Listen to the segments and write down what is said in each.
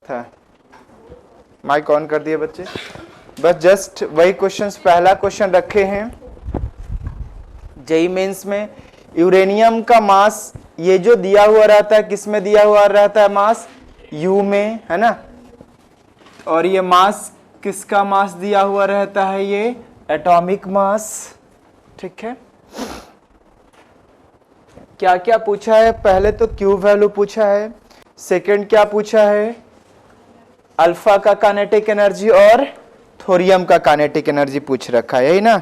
था। Mic on कर दिए बच्चे। बस जस्ट वही क्वेश्चंस, पहला क्वेश्चन रखे हैं जेईई मेंस में। यूरेनियम का मास ये जो दिया हुआ रहता है, किस में दिया हुआ रहता है मास? यू में, है ना। और ये मास किसका मास दिया हुआ रहता है? ये एटॉमिक मास। ठीक है। क्या क्या पूछा है? पहले तो क्यू वैल्यू पूछा है, सेकंड क्या पूछा है? अल्फा का काइनेटिक एनर्जी और थोरियम का काइनेटिक एनर्जी पूछ रखा है, यही ना।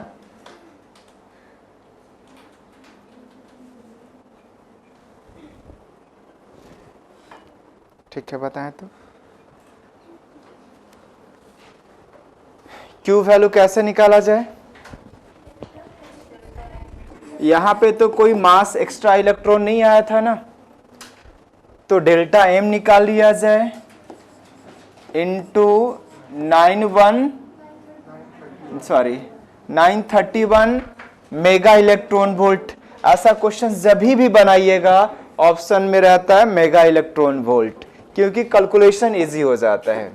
ठीक है, बताएं तो क्यू वैल्यू कैसे निकाला जाए? यहां पे तो कोई मास एक्स्ट्रा इलेक्ट्रॉन नहीं आया था ना, तो डेल्टा एम निकाल लिया जाए इनटू 931 मेगा इलेक्ट्रॉन वोल्ट। ऐसा क्वेश्चन जब भी बनाइएगा ऑप्शन में रहता है मेगा इलेक्ट्रॉन वोल्ट, क्योंकि कैलकुलेशन इजी हो जाता है।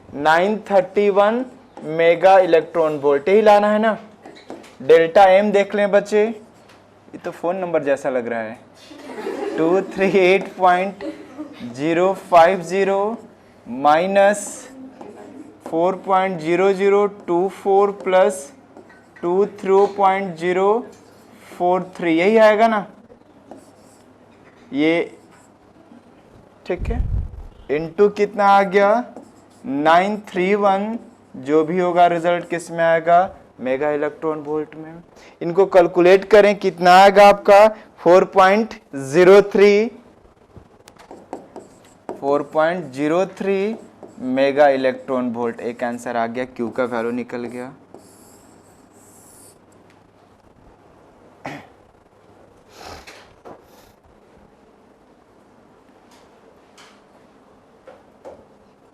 931 मेगा इलेक्ट्रॉन वोल्ट यही लाना है ना। डेल्टा एम देख लें बच्चे, ये तो फोन नंबर जैसा लग रहा है। 238.050 माइनस 4.0024 प्लस 20.043, यही आएगा ना ये। ठीक है, इनटू कितना आ गया? 931, जो भी होगा रिजल्ट किस में आएगा? मेगा इलेक्ट्रॉन वोल्ट में। इनको कैलकुलेट करें, कितना आएगा आपका? 4.03 मेगा इलेक्ट्रॉन वोल्ट। एक आंसर आ गया, क्यू का वैल्यू निकल गया।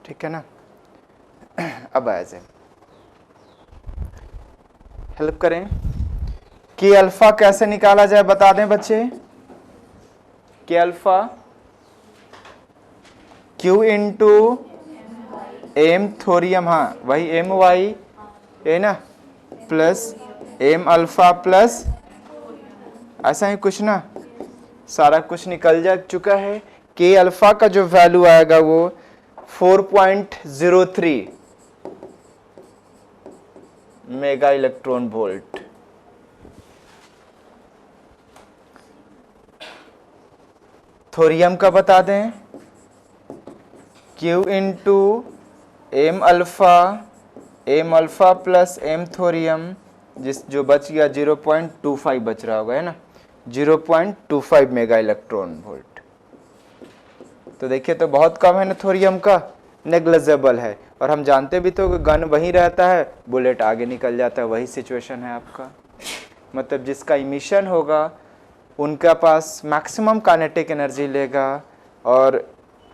ठीक है ना। अब आया जाए, हेल्प करें कि अल्फा कैसे निकाला जाए, बता दें बच्चे। कि alpha Q into M thorium, हाँ वही एम वाई है ना, प्लस एम अल्फा प्लस, ऐसा ही कुछ ना। सारा कुछ निकल जा चुका है। के अल्फा का जो वैल्यू आएगा वो 4.03 मेगा इलेक्ट्रॉन वोल्ट। थोरियम का बता दें, Q into M alpha plus M thorium, जो बच गया 0.25 बच रहा होगा, है ना, 0.25 मेगा इलेक्ट्रॉन वोल्ट। तो देखिए तो बहुत कम है ना, थोरियम का नेग्लिजिबल है। और हम जानते भी तो गन वहीं रहता है, बुलेट आगे निकल जाता है, वही सिचुएशन है आपका। मतलब जिसका इमिशन होगा उनका पास मैक्सिमम काइनेटिक एनर्जी लेगा, और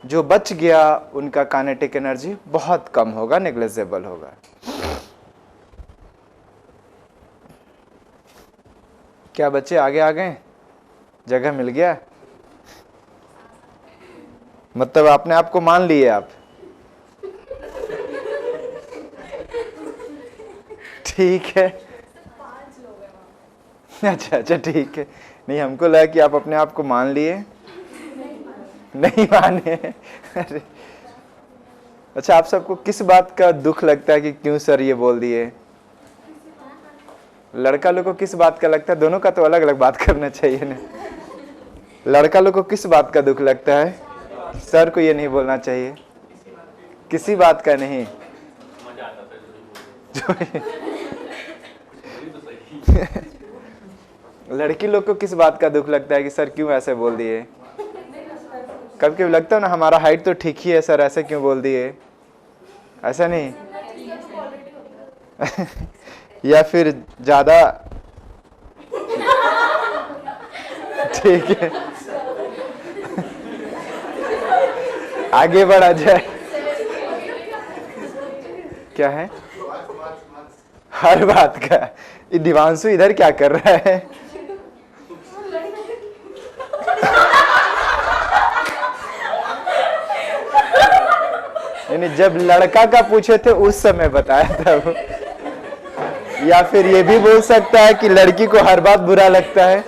जो बच गया उनका काइनेटिक एनर्जी बहुत कम होगा, नेग्लिजिबल होगा। क्या बच्चे आगे आ गए? जगह मिल गया? मतलब आपने आपको मान लिए आप? ठीक है, अच्छा ठीक है। नहीं, हमको लगा कि आप अपने आप को मान लिए। नहीं माने? अरे अच्छा, आप सबको किस बात का दुख लगता है कि क्यों सर ये बोल दिए? लड़का लोग को किस बात का लगता है? दोनों का तो अलग अलग बात करना चाहिए ना। लड़का लोग को किस बात का दुख लगता है? सर को ये नहीं बोलना चाहिए, किसी बात का नहीं। लड़की लोग को किस बात का दुख लगता है कि सर क्यों ऐसे बोल दिए? कभी कभी लगता है ना हमारा हाइट तो ठीक ही है सर, ऐसे क्यों बोल दिए? ऐसा नहीं। या फिर ज्यादा ठीक है, आगे बढ़ा जाए। क्या है? हर बात का। ये दिवांशु इधर क्या कर रहा है? यानी जब लड़का का पूछे थे उस समय बताया था वो। या फिर ये भी बोल सकता है कि लड़की को हर बात बुरा लगता है,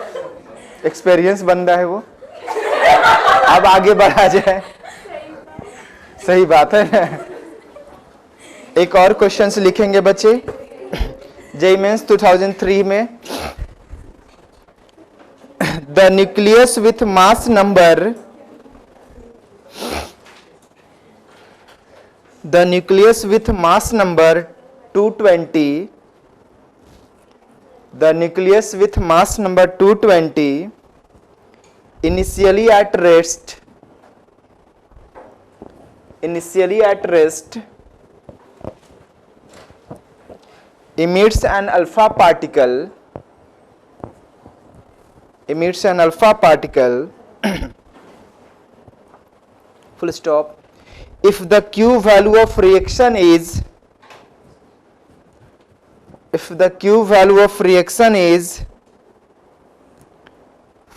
एक्सपीरियंस बंदा है वो। अब आगे बढ़ा जाए, सही बात है ना। एक और क्वेश्चंस लिखेंगे बच्चे जेईई मेंस 2003 में। The nucleus with mass number, the nucleus with mass number 220, the nucleus with mass number 220 initially at rest emits an alpha particle full stop if the Q value of reaction is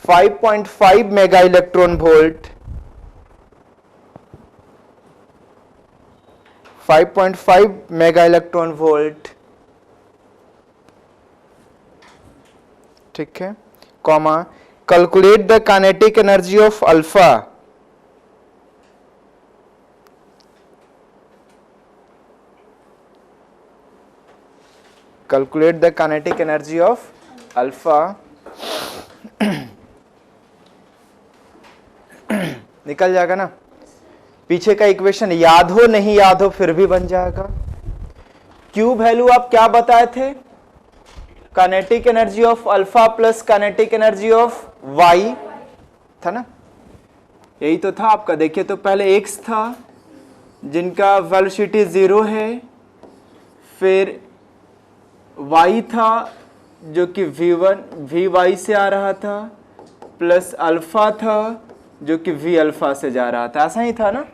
5.5 mega electron volt, 5.5 mega electron volt, ठीक है, comma, calculate the kinetic energy of alpha, calculate the kinetic energy of alpha. निकल जाएगा ना। पीछे का equation याद हो नहीं याद हो फिर भी बन जाएगा। क्यू वैल्यू आप क्या बताए थे? Kinetic energy of alpha plus kinetic energy of Y था ना, यही तो था आपका। देखिए तो पहले एक्स था जिनका वेलोसिटी 0 है, फिर y था जो कि वी वाई से आ रहा था, प्लस अल्फा था जो कि v अल्फा से जा रहा था, ऐसा ही था ना।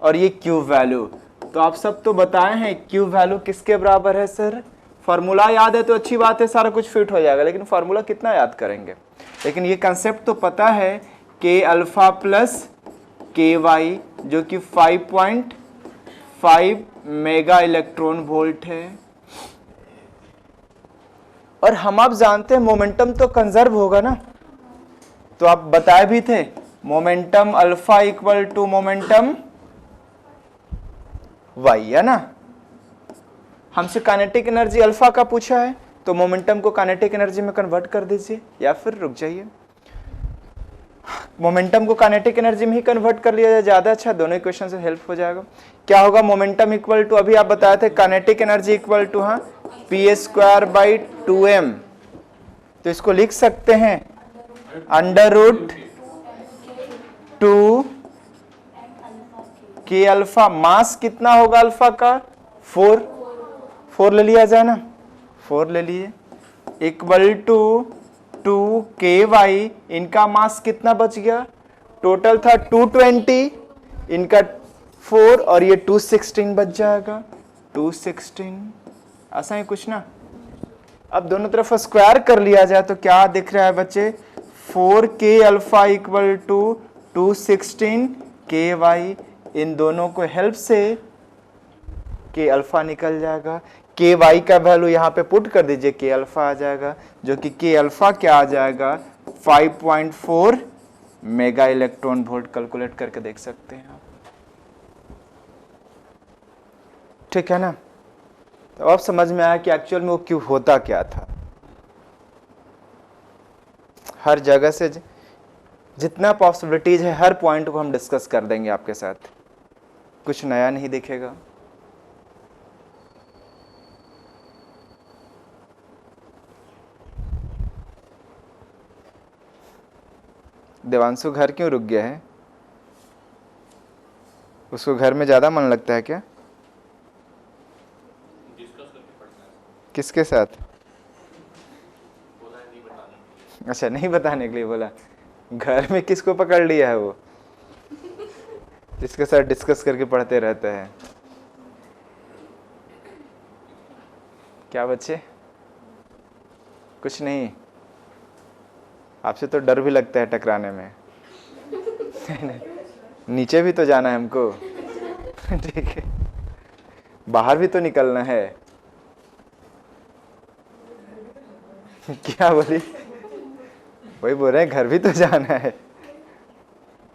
और ये q वैल्यू तो आप सब तो बताए हैं, q वैल्यू किसके बराबर है सर? फॉर्मूला याद है तो अच्छी बात है, सारा कुछ फिट हो जाएगा, लेकिन फॉर्मूला कितना याद करेंगे। लेकिन ये कंसेप्ट तो पता है, k अल्फा प्लस के वाई जो कि 5.5 मेगा इलेक्ट्रॉन वोल्ट है। और हम आप जानते हैं मोमेंटम तो कंजर्व होगा ना, तो आप बताए भी थे momentum alpha equal to momentum Y, है ना। हमसे काइनेटिक एनर्जी अल्फा का पूछा है तो मोमेंटम को काइनेटिक एनर्जी में कन्वर्ट कर दीजिए, या फिर रुक जाइए, मोमेंटम को काइनेटिक एनर्जी में ही कन्वर्ट कर लिया जाए, ज्यादा अच्छा, दोनों इक्वेशन से हेल्प हो जाएगा। क्या होगा? मोमेंटम इक्वल टू, अभी आप बताए थे काइनेटिक एनर्जी इक्वल टू, हाँ, p²/2m, तो इसको लिख सकते हैं √2 k अल्फा। मास कितना होगा अल्फा का? 4 ले लिया जाए ना, 4 ले लिए, इक्वल टू 2ky। इनका मास कितना बच गया? टोटल था 220, इनका 4 और ये 216 बच जाएगा, 216। ऐसा ही कुछ ना। अब दोनों तरफ स्क्वायर कर लिया जाए तो क्या दिख रहा है बच्चे? 4k alpha equal to 216 ky। इन दोनों को हेल्प से k अल्फा निकल जाएगा। ky का वैल्यू यहाँ पे पुट कर दीजिए, k अल्फा आ जाएगा, जो कि k अल्फा क्या आ जाएगा? 5.4 मेगा इलेक्ट्रॉन वोल्ट। कैलकुलेट करके देख सकते हैं आप, ठीक है ना। तो अब समझ में आया कि एक्चुअल में वो क्यों होता क्या था। हर जगह से जितना पॉसिबिलिटीज है हर पॉइंट को हम डिस्कस कर देंगे आपके साथ, कुछ नया नहीं दिखेगा। देवांशु घर क्यों रुक गया है? उसको घर में ज्यादा मन लगता है क्या? किसके साथ? अच्छा, नहीं बताने के लिए बोला। घर में किसको पकड़ लिया है वो? जिसके साथ डिस्कस करके पढ़ते रहते हैं। क्या बच्चे? कुछ नहीं? आपसे तो डर भी लगता है टकराने में। नीचे भी तो जाना है हमको। ठीक है, बाहर भी तो निकलना है। क्या बोली? वही बोल रहे हैं, घर भी तो जाना है।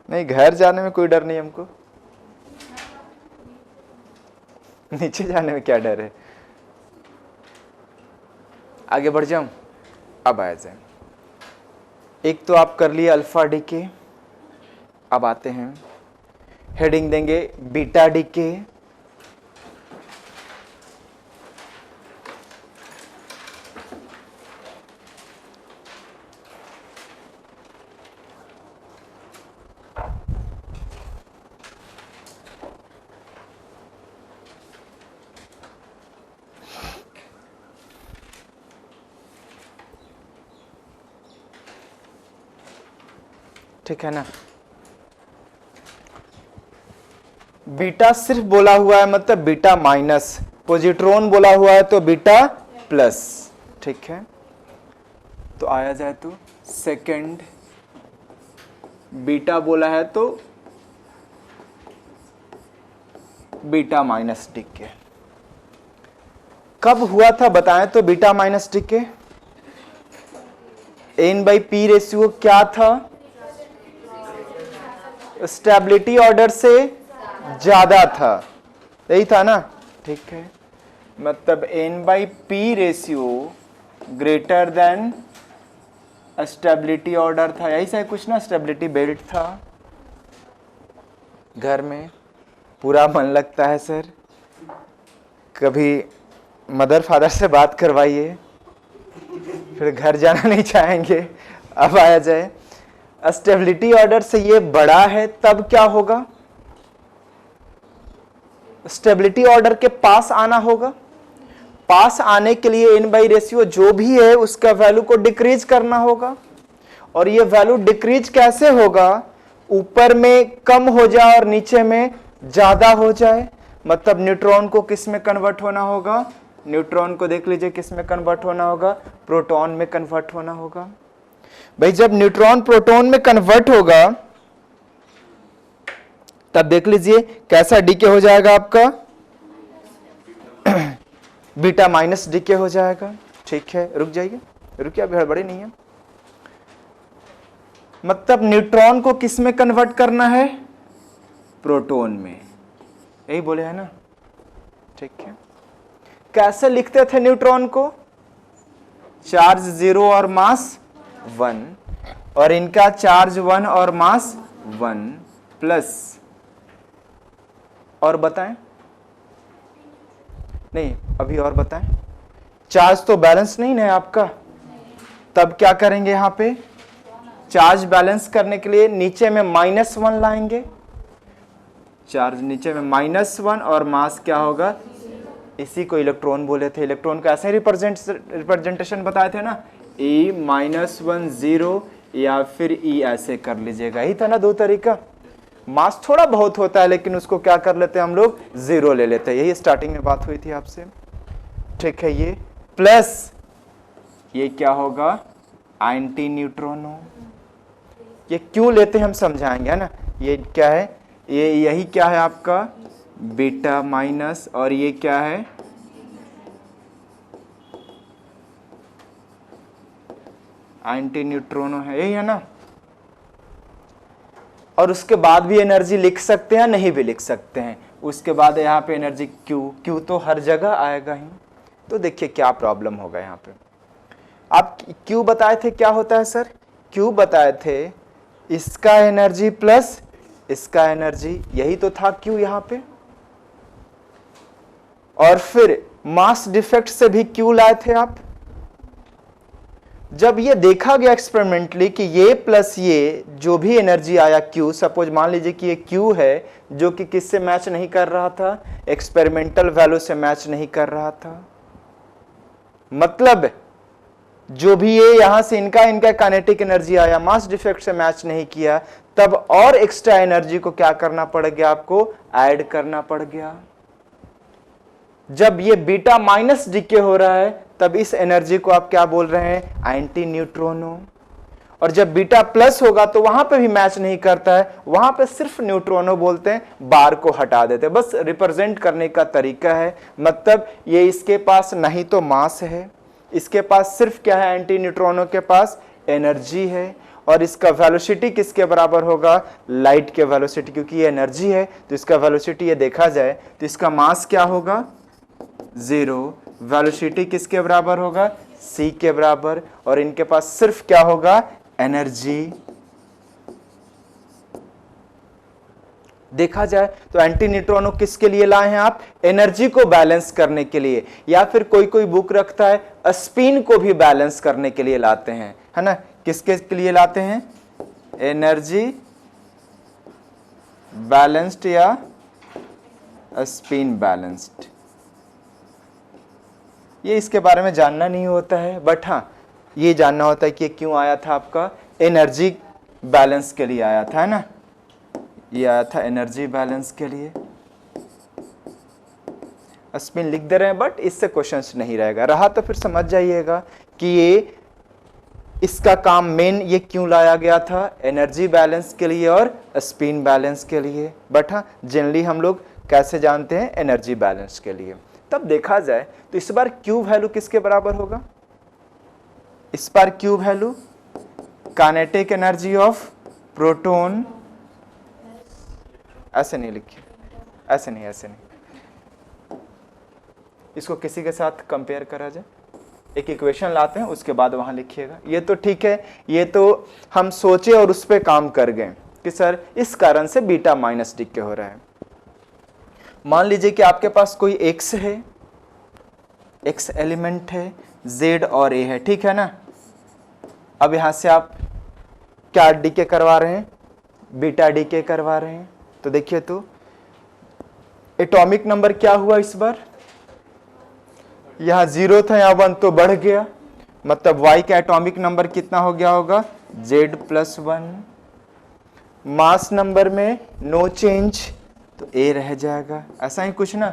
नहीं, घर जाने में कोई डर नहीं हमको, नीचे जाने में क्या डर है। आगे बढ़ जाऊं, अब आया जाए। एक तो आप कर लिए अल्फा डीके, अब आते हैं हेडिंग देंगे बीटा डीके। ठीक है ना, बीटा सिर्फ बोला हुआ है मतलब बीटा माइनस, पॉजिट्रॉन बोला हुआ है तो बीटा प्लस। ठीक है, तो आया जाए तो सेकंड, बीटा बोला है तो बीटा माइनस डीके। कब हुआ था बताएं तो beta minus DK? N/P ratio क्या था? स्टेबिलिटी ऑर्डर से ज्यादा था, यही था ना। ठीक है, मतलब N/P ratio greater than stability order था, यही सा कुछ ना, स्टेबिलिटी बेल्ट था। घर में पूरा मन लगता है सर, कभी मदर फादर से बात करवाइए, फिर घर जाना नहीं चाहेंगे। अब आया जाए, स्टेबिलिटी ऑर्डर से ये बड़ा है तब क्या होगा? स्टेबिलिटी ऑर्डर के पास आना होगा। पास आने के लिए N बाई रेशियो जो भी है उसका वैल्यू को डिक्रीज करना होगा। और ये वैल्यू डिक्रीज कैसे होगा? ऊपर में कम हो जाए और नीचे में ज्यादा हो जाए। मतलब न्यूट्रॉन को किस में कन्वर्ट होना होगा? न्यूट्रॉन को देख लीजिए किस में कन्वर्ट होना होगा? प्रोटॉन में कन्वर्ट होना होगा। भाई जब न्यूट्रॉन प्रोटॉन में कन्वर्ट होगा तब देख लीजिए कैसा डीके हो जाएगा आपका? बीटा माइनस डीके हो जाएगा। ठीक है, रुक जाइए, रुकिए, अभी हड़बड़ी नहीं है। मतलब न्यूट्रॉन को किस में कन्वर्ट करना है? प्रोटॉन में, यही बोले है ना। ठीक है, कैसे लिखते थे न्यूट्रॉन को? चार्ज 0 और मास 1, और इनका चार्ज 1 और मास 1 प्लस, और बताएं, नहीं अभी और बताएं, चार्ज तो बैलेंस नहीं है आपका, तब क्या करेंगे? यहां पे चार्ज बैलेंस करने के लिए नीचे में -1 लाएंगे। चार्ज नीचे में -1 और मास क्या होगा? इसी को इलेक्ट्रॉन बोले थे। इलेक्ट्रॉन का ऐसे रिप्रेजेंटेशन बताए थे ना, E -1 0 या फिर E ऐसे कर लीजिएगा, यही था ना दो तरीका। मास थोड़ा बहुत होता है लेकिन उसको क्या कर लेते हैं हम लोग? 0 ले लेते हैं, यही स्टार्टिंग में बात हुई थी आपसे। ठीक है, ये प्लस ये क्या होगा? एंटी न्यूट्रॉनो। ये क्यों लेते हैं हम समझाएंगे, है ना। ये क्या है? ये यही क्या है आपका? बीटा माइनस, और ये क्या है? एंटी न्यूट्रॉनो है, यही है ना। और उसके बाद भी एनर्जी लिख सकते हैं, नहीं भी लिख सकते हैं। उसके बाद यहाँ पे एनर्जी क्यू तो हर जगह आएगा ही। तो देखिए क्या प्रॉब्लम होगा यहाँ पे। आप क्यू बताए थे क्या होता है सर? क्यू बताए थे इसका एनर्जी प्लस इसका एनर्जी, यही तो था क्यू यहाँ पे। और फिर मास डिफेक्ट से भी क्यू लाए थे आप। जब ये देखा गया एक्सपेरिमेंटली कि ये प्लस ये जो भी एनर्जी आया क्यू, सपोज मान लीजिए कि ये क्यू है जो कि किससे मैच नहीं कर रहा था? एक्सपेरिमेंटल वैल्यू से मैच नहीं कर रहा था। मतलब जो भी ये यहां से इनका काइनेटिक एनर्जी आया, मास डिफेक्ट से मैच नहीं किया, तब और एक्स्ट्रा एनर्जी को क्या करना पड़ गया? आपको ऐड करना पड़ गया। जब ये बीटा माइनस डीके हो रहा है तब इस एनर्जी को आप क्या बोल रहे हैं? एंटी न्यूट्रोनो। और जब बीटा प्लस होगा तो वहां पे भी मैच नहीं करता है, वहां पे सिर्फ न्यूट्रॉनो बोलते हैं, बार को हटा देते हैं, बस रिप्रेजेंट करने का तरीका है। मतलब ये इसके पास नहीं तो मास है, इसके पास सिर्फ क्या है, एंटी न्यूट्रॉनो के पास एनर्जी है, और इसका वेलोसिटी किसके बराबर होगा, लाइट के वेलोसिटी, क्योंकि ये एनर्जी है तो इसका वेलोसिटी ये देखा जाए तो इसका मास क्या होगा, 0, वेलोसिटी किसके बराबर होगा, c के बराबर, और इनके पास सिर्फ क्या होगा, एनर्जी। देखा जाए तो एंटी न्यूट्रॉनो किसके लिए लाए हैं आप, एनर्जी को बैलेंस करने के लिए, या फिर कोई कोई बुक रखता है स्पिन को भी बैलेंस करने के लिए लाते हैं, है ना। किसके के लिए लाते हैं, एनर्जी बैलेंस्ड या स्पिन बैलेंस्ड। ये इसके बारे में जानना नहीं होता है, बट हाँ ये जानना होता है कि ये क्यों आया था, आपका एनर्जी बैलेंस के लिए आया था, है ना। ये आया था एनर्जी बैलेंस के लिए। स्पिन लिख दे रहे हैं बट इससे क्वेश्चंस नहीं रहेगा, रहा तो फिर समझ जाइएगा कि ये इसका काम मेन ये क्यों लाया गया था, एनर्जी बैलेंस के लिए और स्पिन बैलेंस के लिए। बट हाँ जनरली हम लोग कैसे जानते हैं, एनर्जी बैलेंस के लिए। तब देखा जाए तो इस बार क्यू वैल्यू किसके बराबर होगा, इस बार Q value kinetic energy of proton, ऐसे नहीं लिखिए, ऐसे नहीं, ऐसे नहीं, इसको किसी के साथ कंपेयर करा जाए, एक इक्वेशन लाते हैं उसके बाद वहां लिखिएगा। ये तो ठीक है, ये तो हम सोचे और उस पर काम कर गए कि सर इस कारण से बीटा माइनस डिके हो रहा है। मान लीजिए कि आपके पास कोई एक्स है, एक्स एलिमेंट है, जेड और ए है, ठीक है ना। अब यहां से आप क्या डीके करवा रहे हैं, बीटा डीके करवा रहे हैं। तो देखिए तो एटॉमिक नंबर क्या हुआ इस बार, यहां 0 था, यहां 1 तो बढ़ गया, मतलब y का एटॉमिक नंबर कितना हो गया होगा, Z+1। मास नंबर में नो चेंज तो a रह जाएगा, ऐसा ही कुछ ना।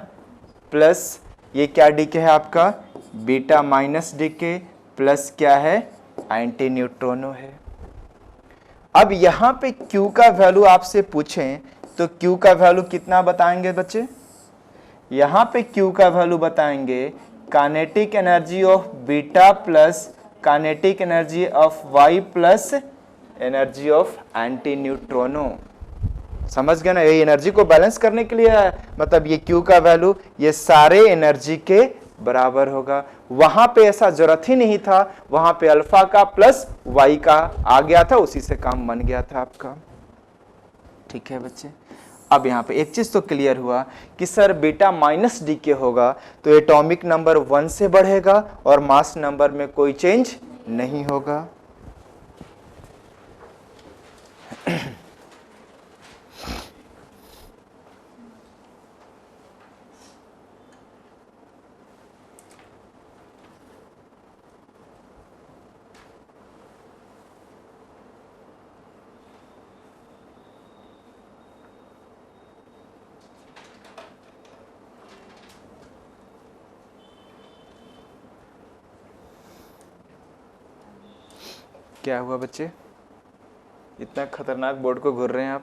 प्लस ये क्या डीके है आपका, बीटा माइनस डीके, प्लस क्या है, एंटी न्यूट्रॉनो है। अब यहां पे Q का वैल्यू आपसे पूछें तो Q का वैल्यू कितना बताएंगे बच्चे, यहां पे Q का वैल्यू बताएंगे kinetic energy of beta plus kinetic energy of Y plus energy of anti neutrino. समझ गए ना, ये एनर्जी को बैलेंस करने के लिए है, मतलब ये Q का वैल्यू ये सारे एनर्जी के बराबर होगा। वहां पे ऐसा जरूरत ही नहीं था, वहां पे अल्फा का प्लस Y का आ गया था, उसी से काम बन गया था आपका। ठीक है बच्चे, अब यहाँ पे एक चीज तो क्लियर हुआ कि सर बीटा माइनस डी के होगा तो एटॉमिक नंबर 1 से बढ़ेगा और मास नंबर में कोई चेंज नहीं होगा। क्या हुआ बच्चे, इतना खतरनाक बोर्ड को घूर रहे हैं आप।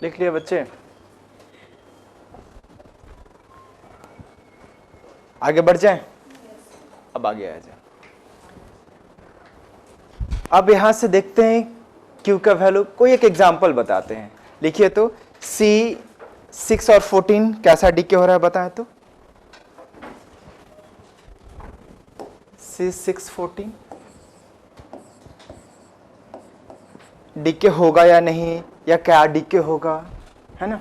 लिख लिए बच्चे? आगे बढ़ जाएं? अब आगे आ जाए। अब यहां से देखते हैं Q का वैल्यू, कोई एक एग्जांपल बताते हैं। लिखिए तो C6 और 14 कैसा डीके हो रहा है बताएं तो। C6 14 डीके होगा या नहीं, या क्या डीके होगा, है ना?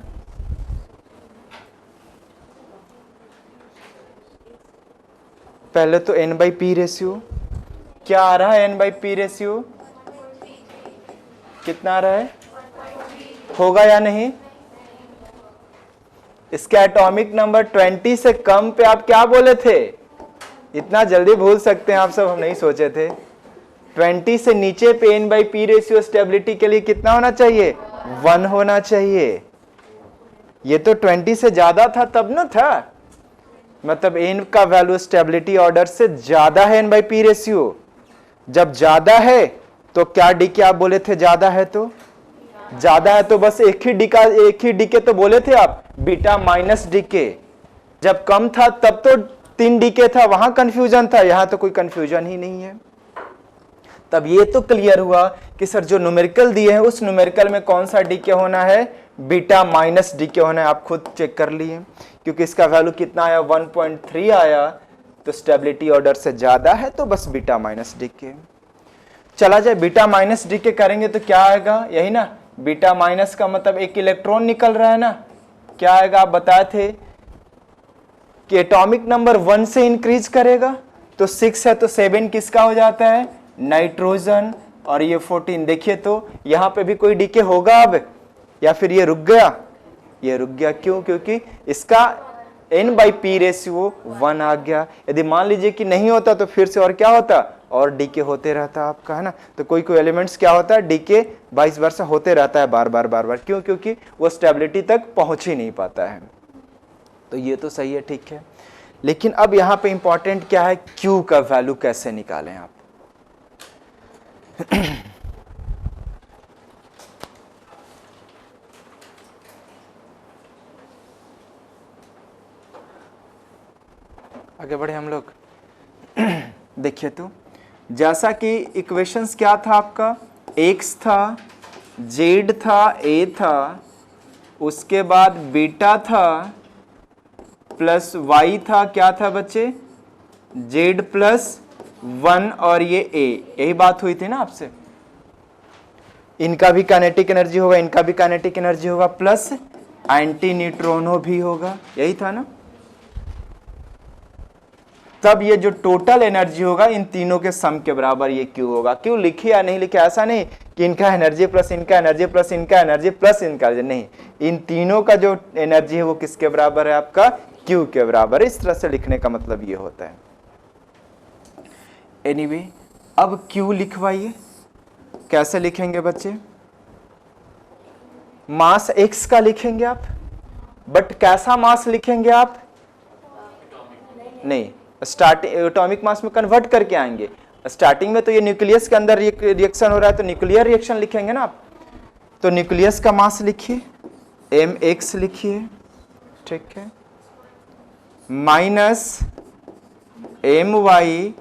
पहले तो N/P रेशियो क्या आ रहा है? N/P रेशियो कितना आ रहा है? होगा या नहीं? इसका एटॉमिक नंबर 20 से कम पे आप क्या बोले थे? इतना जल्दी भूल सकते हैं आप सब, हम नहीं सोचे थे। 20 से नीचे पे N/P रेशियो स्टेबिलिटी के लिए कितना होना चाहिए? 1 होना चाहिए। ये तो 20 से ज्यादा था तब ना था, मतलब N का वैल्यू स्टेबिलिटी ऑर्डर से ज्यादा है N/P रेशियो। जब ज्यादा है तो क्या डीके आप बोले थे? ज्यादा है तो ज्यादा है तो बस एक ही डीके तो बोले थे आप, बीटा माइनस डीके। जब कम था तब तो 3 डीके था, वहां कंफ्यूजन था, यहां तो कोई कंफ्यूजन ही नहीं है। तब ये तो क्लियर हुआ कि सर जो न्यूमेरिकल दिए हैं उस न्यूमेरिकल में कौन सा डीके होना है? बीटा माइनस डीके होना है। आप खुद चेक कर लिए, क्योंकि इसका वैल्यू कितना आया? 1.3 आया, तो स्टेबिलिटी ऑर्डर से ज्यादा है तो बस बीटा माइनस डीके। चला जाए बीटा माइनस डीके करेंगे तो क्या आएगा? यही ना, बीटा माइनस का मतलब एक इलेक्ट्रॉन निकल रहा है ना। क्या आएगा? आप बताए थे कि एटॉमिक नंबर 1 से इंक्रीज करेगा, तो 6 है तो 7 किसका हो जाता है? नाइट्रोजन। और ये 14 देखिए तो यहां पे भी कोई डीके होगा अब, या फिर ये रुक गया? ये रुक गया। क्यों? क्योंकि इसका N/P रेशियो 1 आ गया। यदि मान लीजिए कि नहीं होता तो फिर से और क्या होता? और डीके होते रहता आपका, है ना। तो कोई कोई एलिमेंट्स क्या होता है? डीके वाइस वर्सा होते रहता है बार बार। क्यों? क्योंकि वो स्टेबिलिटी तक पहुंच ही नहीं पाता है। तो ये तो सही है, ठीक है। लेकिन अब यहां पे इंपॉर्टेंट क्या है? Q का वैल्यू कैसे निकालें आप? आगे बढ़े हम लोग। देखिए तो जैसा कि इक्वेशंस क्या था आपका? x था, z था, a था, उसके बाद बीटा था प्लस y था, क्या था बच्चे? z प्लस 1 और ये a। यही बात हुई थी ना आपसे। इनका भी काइनेटिक एनर्जी होगा, इनका भी काइनेटिक एनर्जी होगा, प्लस एंटी न्यूट्रॉनो भी होगा, यही था ना। तब ये जो टोटल एनर्जी होगा इन तीनों के सम के बराबर ये Q होगा। क्यों लिखे या नहीं लिखे? ऐसा नहीं कि इनका एनर्जी प्लस इनका एनर्जी प्लस इनका एनर्जी प्लस इनका एनर्जी, नहीं, इन तीनों का जो एनर्जी है वो किसके बराबर है? आपका Q के बराबर। इस तरह से लिखने का मतलब ये होता है। एनीवे, अब Q लिखवाइए। कैसे लिखेंगे बच्चे? मास x का लिखेंगे आप, बट कैसा मास लिखेंगे आप? नहीं, स्टार्टिंग एटॉमिक मास में कन्वर्ट करके आएंगे। स्टार्टिंग में तो ये न्यूक्लियस के अंदर रिएक्शन हो रहा है तो न्यूक्लियर रिएक्शन लिखेंगे ना आप। तो न्यूक्लियस का मास लिखिए, mx लिखिए, ठीक है, माइनस my।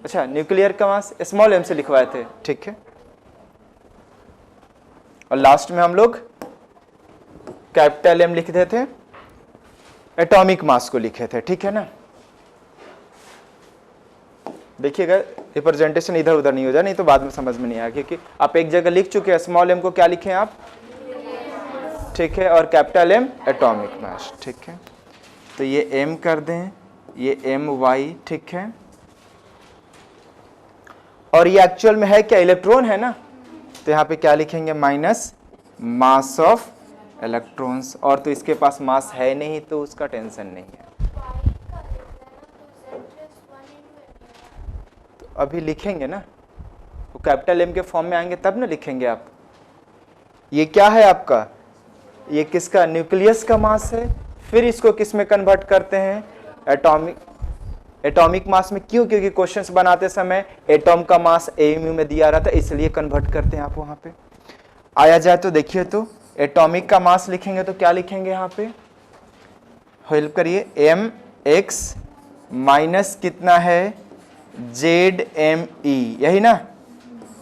अच्छा, न्यूक्लियर का मास स्मॉल m से लिखवाए थे, ठीक है। और लास्ट में हम लोग कैपिटल M लिखते थे, एटॉमिक मास को लिखे थे, ठीक है ना। देखिएगा रिप्रेजेंटेशन इधर उधर नहीं हो जाए, नहीं तो बाद में समझ में नहीं आएगा, क्योंकि आप एक जगह लिख चुके हैं। स्मॉल m को क्या लिखे आप? ठीक है, और कैपिटल M एटॉमिक मास, ठीक है। तो ये m कर दें, ये my, ठीक है। और ये एक्चुअल में है क्या? इलेक्ट्रॉन है ना, तो यहाँ पे क्या लिखेंगे? Minus mass of electrons. और तो इसके पास मास है नहीं तो उसका टेंशन नहीं है। तो अभी लिखेंगे ना, वो कैपिटल एम के फॉर्म में आएंगे तब ना लिखेंगे आप। ये क्या है आपका? ये किसका? न्यूक्लियस का मास है। फिर इसको किस में कन्वर्ट करते हैं? एटॉमिक मास में। क्यों? क्योंकि क्वेश्चंस बनाते समय एटॉम का मास AMU में दिया रहा था, इसलिए कन्वर्ट करते हैं आप वहां पे। आया जाए तो देखिए तो एटॉमिक का मास लिखेंगे तो क्या लिखेंगे यहाँ पे, हेल्प करिए, एम एक्स माइनस कितना है जेड एम ई, यही ना,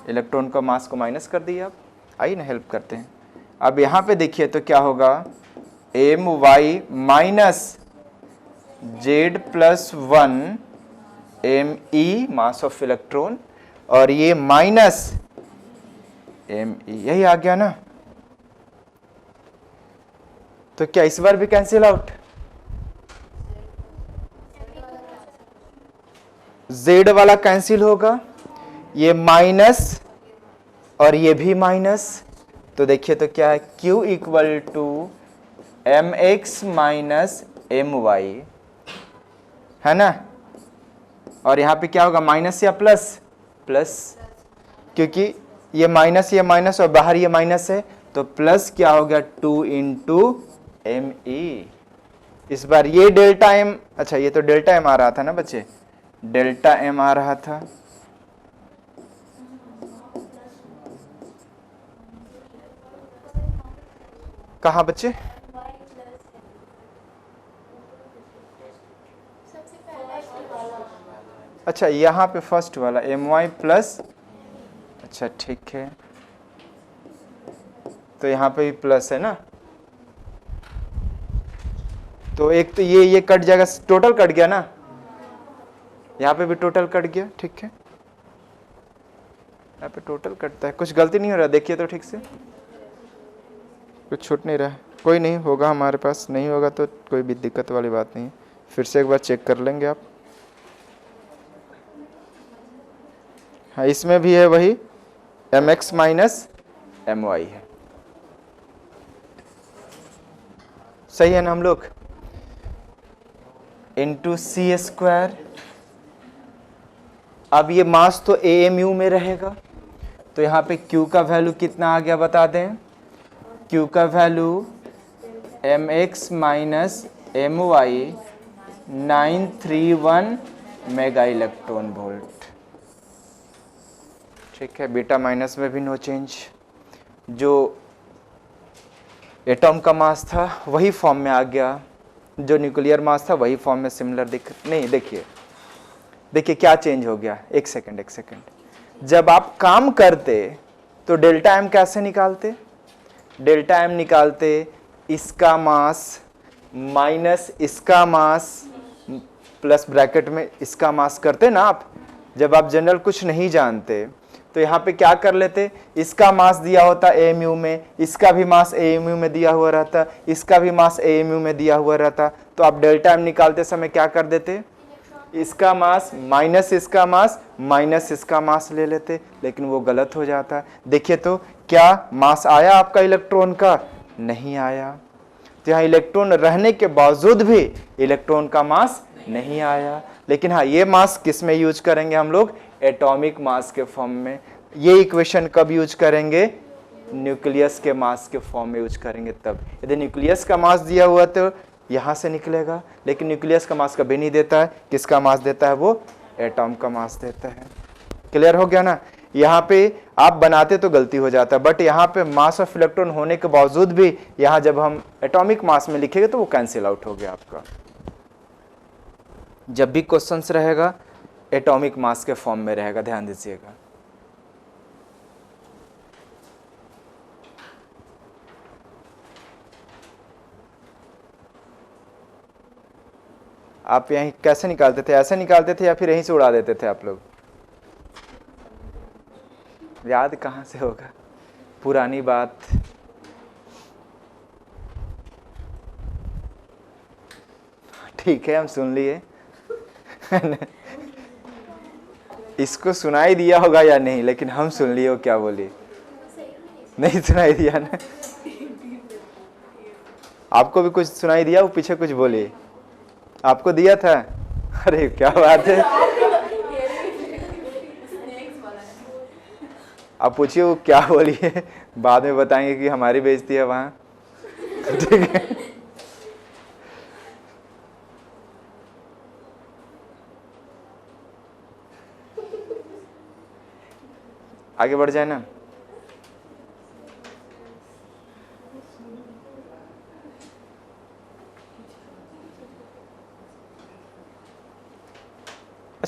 इलेक्ट्रॉन का मास को माइनस कर दिए आप। आइए ना हेल्प करते हैं। अब यहाँ पे देखिए तो क्या होगा, M Y minus Z plus one M E mass of electron, और ये माइनस एम ई, यही आ गया ना। तो क्या इस बार भी कैंसिल आउट, जेड वाला कैंसिल होगा, ये माइनस और ये भी माइनस, तो देखिए तो क्या है, Q equal to M X minus M Y, है ना। और यहां पे क्या होगा, माइनस या प्लस, प्लस, क्योंकि ये माइनस और बाहर ये माइनस है, तो प्लस क्या हो गया 2 इंटू एम ई। इस बार ये डेल्टा एम, अच्छा ये तो डेल्टा एम आ रहा था ना बच्चे, डेल्टा एम आ रहा था, कहा बच्चे, अच्छा यहाँ पे फर्स्ट वाला एम वाई प्लस, अच्छा ठीक है, तो यहाँ पे भी प्लस है ना, तो एक तो ये कट जाएगा, टोटल कट गया ना, यहाँ पे भी टोटल कट गया, ठीक है, यहाँ पे टोटल कटता है, कुछ गलती नहीं हो रहा, देखिए तो ठीक से, कुछ छूट नहीं रहा है, कोई नहीं होगा हमारे पास, नहीं होगा तो कोई भी दिक्कत वाली बात नहीं है, फिर से एक बार चेक कर लेंगे आप। हाँ इसमें भी है वही, M X minus M Y है, सही है ना हम लोग, इंटू सी स्क्वायर। अब ये मास तो AMU में रहेगा, तो यहाँ पे Q का वैल्यू कितना आ गया बता दें, Q का value M X minus M Y 931 mega electron volt, ठीक है, बीटा माइनस में भी नो चेंज, जो एटॉम का मास था वही फॉर्म में आ गया, जो न्यूक्लियर मास था वही फॉर्म में सिमिलर नहीं, देखिए क्या चेंज हो गया, एक सेकंड, जब आप काम करते तो डेल्टा एम कैसे निकालते, डेल्टा एम निकालते इसका मास माइनस इसका मास प्लस ब्रैकेट में इसका मास करते ना आप, जब आप जनरल कुछ नहीं जानते तो यहाँ पे क्या कर लेते, इसका मास दिया होता AMU में, इसका भी मास AMU में दिया हुआ रहता, इसका भी मास AMU में दिया हुआ रहता, तो आप डेल्टा एम निकालते समय क्या कर देते, इसका मास माइनस इसका मास ले लेते, लेकिन वो गलत हो जाता। देखिए तो क्या मास आया आपका इलेक्ट्रॉन का, नहीं आया, तो यहाँ इलेक्ट्रॉन रहने के बावजूद भी इलेक्ट्रॉन का मास नहीं आया, लेकिन हाँ ये मास किस में यूज करेंगे हम लोग, एटॉमिक मास के फॉर्म में। ये इक्वेशन कब यूज करेंगे, न्यूक्लियस के मास के फॉर्म में यूज करेंगे तब, यदि न्यूक्लियस का मास दिया हुआ तो यहाँ से निकलेगा, लेकिन न्यूक्लियस का मास कभी नहीं देता है, किसका मास देता है, वो एटॉम का मास देता है। क्लियर हो गया ना, यहाँ पे आप बनाते तो गलती हो जाता है, बट यहाँ पे मास ऑफ इलेक्ट्रॉन होने के बावजूद भी यहाँ जब हम एटॉमिक मास में लिखेंगे तो वो कैंसिल आउट हो गया आपका। जब भी क्वेश्चंस रहेगा एटॉमिक मास के फॉर्म में रहेगा, ध्यान दीजिएगा। आप यहीं कैसे निकालते थे, ऐसे निकालते थे या फिर यहीं से उड़ा देते थे आप लोग, याद कहाँ से होगा, पुरानी बात। ठीक है हम सुन लिए इसको सुनाई दिया होगा या नहीं, लेकिन हम सुन लिए, वो क्या बोली, नहीं सुनाई दिया ना, आपको भी कुछ सुनाई दिया, वो पीछे कुछ बोली, आपको दिया था, अरे क्या बात है, आप पूछिए वो क्या बोली है, बाद में बताएंगे कि हमारी बेइज्जती है वहां, ठीक है। आगे बढ़ जाए ना,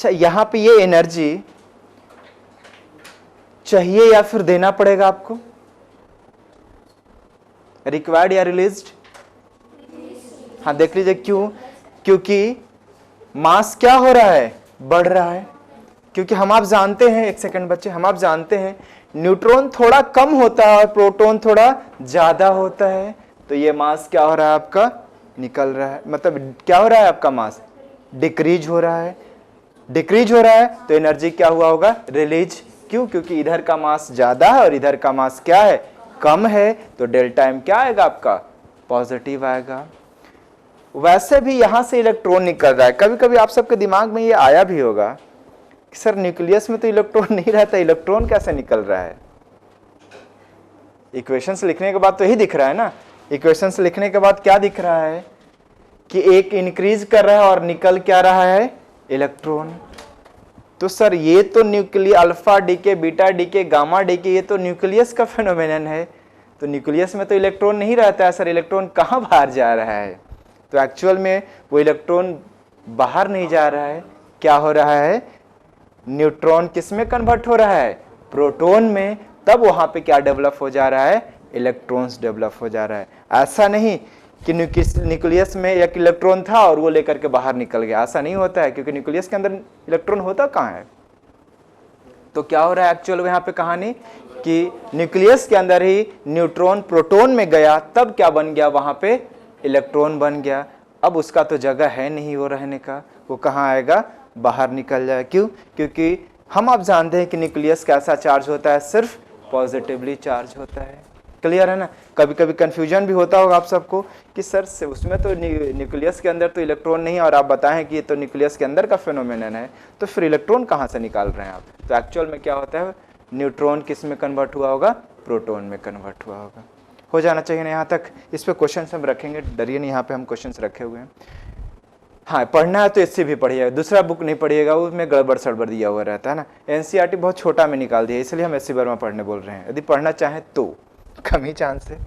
अच्छा, यहां पे ये एनर्जी चाहिए या फिर देना पड़ेगा आपको? रिक्वायर्ड या रिलीज्ड? हाँ, देख लीजिए क्यों, क्योंकि मास क्या हो रहा है, बढ़ रहा है। क्योंकि हम आप जानते हैं, एक सेकंड बच्चे, हम आप जानते हैं न्यूट्रॉन थोड़ा कम होता है और प्रोटॉन थोड़ा ज्यादा होता है, तो ये मास क्या हो रहा है आपका, निकल रहा है, मतलब क्या हो रहा है आपका मास, डिक्रीज हो रहा है। डिक्रीज हो रहा है तो एनर्जी क्या हुआ होगा, रिलीज। क्यों? क्योंकि इधर का मास ज्यादा है और इधर का मास क्या है, कम है, तो डेल्टा एम क्या आएगा आपका, पॉजिटिव आएगा। वैसे भी यहां से इलेक्ट्रॉन निकल रहा है। कभी कभी आप सबके दिमाग में ये आया भी होगा कि सर न्यूक्लियस में तो इलेक्ट्रॉन नहीं रहता, इलेक्ट्रॉन कैसे निकल रहा है? इक्वेशंस लिखने के बाद तो यही दिख रहा है ना। इक्वेशंस लिखने के बाद क्या दिख रहा है कि एक इंक्रीज कर रहा है और निकल क्या रहा है, इलेक्ट्रॉन। तो सर ये तो nucleus, alpha decay, beta decay, gamma decay, ये तो न्यूक्लियस का फेनोमेनन है। तो न्यूक्लियस में तो इलेक्ट्रॉन नहीं रहता है सर, इलेक्ट्रॉन कहाँ बाहर जा रहा है? तो एक्चुअल में वो इलेक्ट्रॉन बाहर नहीं जा रहा है, क्या हो रहा है, न्यूट्रॉन किस में कन्वर्ट हो रहा है, प्रोटॉन में। तब वहां पे क्या डेवलप हो जा रहा है, इलेक्ट्रॉन्स डेवलप हो जा रहा है। ऐसा नहीं कि न्यूक्लियस में एक इलेक्ट्रॉन था और वो लेकर के बाहर निकल गया, ऐसा नहीं होता है, क्योंकि न्यूक्लियस के अंदर इलेक्ट्रॉन होता कहाँ है। तो क्या हो रहा है एक्चुअल में यहाँ पे कहानी कि न्यूक्लियस के अंदर ही न्यूट्रॉन प्रोटॉन में गया, तब क्या बन गया, वहां पे इलेक्ट्रॉन बन गया। अब उसका तो जगह है नहीं वो रहने का, वो कहाँ आएगा, बाहर निकल जाए। क्यों? क्योंकि हम आप जानते हैं कि न्यूक्लियस कैसा चार्ज होता है, सिर्फ पॉजिटिवली चार्ज होता है। क्लियर है ना? कभी कभी कंफ्यूजन भी होता होगा आप सबको कि सर से उसमें तो न्यूक्लियस के अंदर तो इलेक्ट्रॉन नहीं है और आप बताएं कि ये तो न्यूक्लियस के अंदर का फेनोमेनन है, तो फिर इलेक्ट्रॉन कहाँ से निकाल रहे हैं आप? तो एक्चुअल में क्या होता है, न्यूट्रॉन किस में कन्वर्ट हुआ होगा, प्रोटॉन में कन्वर्ट हुआ होगा। हो जाना चाहिए ना यहाँ तक? इस पे क्वेश्चन हम रखेंगे, डरिए नहीं, यहाँ पे हम क्वेश्चन रखे हुए हैं। हाँ, पढ़ना है तो इससे भी पढ़िएगा, दूसरा बुक नहीं पढ़िएगा, उसमें गड़बड़ सड़बड़ दिया हुआ रहता है ना। एनसीईआरटी बहुत छोटा में निकाल दिया, इसलिए हम एससी वर्मा पढ़ने बोल रहे हैं। यदि पढ़ना चाहें तो कम ही चांस है।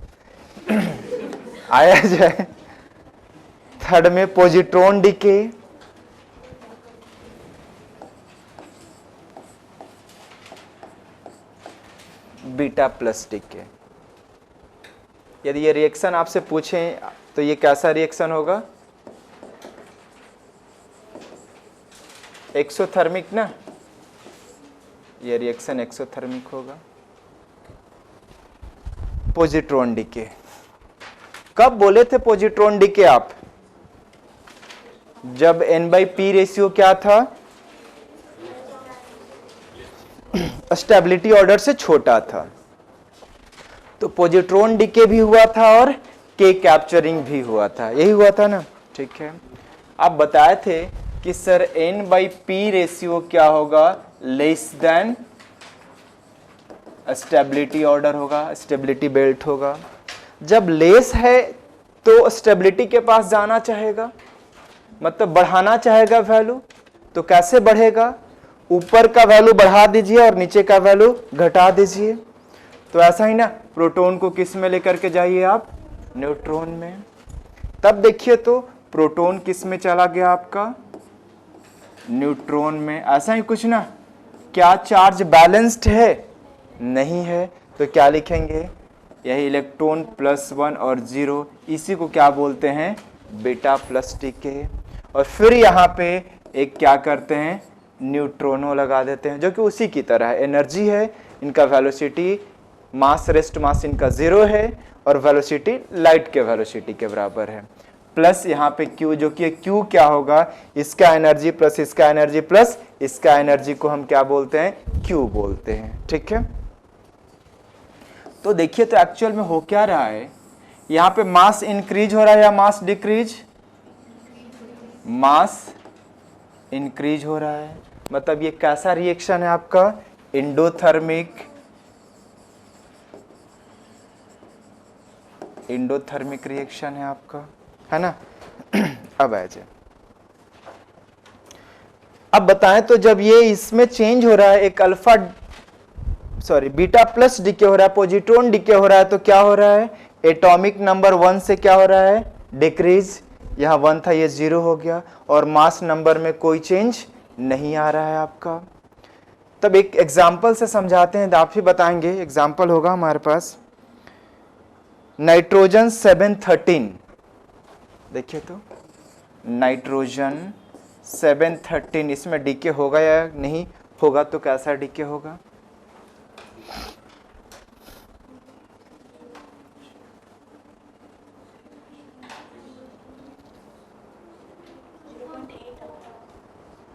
आया जाए थर्ड में positron decay, beta plus decay. यदि ये रिएक्शन आपसे पूछें तो ये कैसा रिएक्शन होगा, एक्सोथर्मिक ना, ये रिएक्शन एक्सोथर्मिक होगा। पॉजिट्रॉन डीके कब बोले थे पॉजिट्रॉन डीके आप, जब n/p रेशियो क्या था, स्टेबिलिटी ऑर्डर से छोटा था। तो पॉजिट्रॉन डीके भी हुआ था और के कैप्चरिंग भी हुआ था, यही हुआ था ना। ठीक है, आप बताए थे कि सर n/p रेशियो क्या होगा, लेस देन स्टेबिलिटी ऑर्डर होगा, स्टेबिलिटी बेल्ट होगा। जब लेस है तो स्टेबिलिटी के पास जाना चाहेगा, मतलब बढ़ाना चाहेगा वैल्यू। तो कैसे बढ़ेगा, ऊपर का वैल्यू बढ़ा दीजिए और नीचे का वैल्यू घटा दीजिए। तो ऐसा ही ना, प्रोटॉन को किस में लेकर के जाइए आप, न्यूट्रॉन में। तब देखिए तो प्रोटॉन किस में चला गया आपका, न्यूट्रॉन में। ऐसा ही कुछ ना, क्या चार्ज बैलेंस्ड है, नहीं है, तो क्या लिखेंगे, यही इलेक्ट्रॉन +1 और 0, इसी को क्या बोलते हैं, बीटा प्लस डीके। और फिर यहाँ पे एक क्या करते हैं, न्यूट्रॉनो लगा देते हैं, जो कि उसी की तरह है, एनर्जी है, इनका वेलोसिटी, मास रेस्ट मास इनका 0 है और वेलोसिटी लाइट के वेलोसिटी के बराबर है। प्लस यहाँ पे Q, जो कि Q क्या होगा, इसका एनर्जी प्लस इसका एनर्जी प्लस इसका एनर्जी को हम क्या बोलते हैं, Q बोलते हैं। ठीक है, तो देखिए तो एक्चुअल में हो क्या रहा है, यहाँ पे मास इंक्रीज हो रहा है या मास डिक्रीज, मास इंक्रीज हो रहा है। मतलब ये कैसा रिएक्शन है आपका, एंडोथर्मिक, एंडोथर्मिक रिएक्शन है आपका, है ना। अब आ जाए, अब बताएं तो जब ये इसमें चेंज हो रहा है, एक अल्फा बीटा प्लस डीके हो रहा है, पॉजिट्रॉन डीके हो रहा है, तो क्या हो रहा है, एटॉमिक नंबर 1 से क्या हो रहा है, डिक्रीज। यहाँ 1 था, ये 0 हो गया, और मास नंबर में कोई चेंज नहीं आ रहा है आपका। तब एक एग्जाम्पल से समझाते हैं, आप ही बताएंगे। एग्जाम्पल होगा हमारे पास नाइट्रोजन 713, देखिए तो नाइट्रोजन 713, इसमें डीके होगा या नहीं होगा, तो कैसा डीके होगा?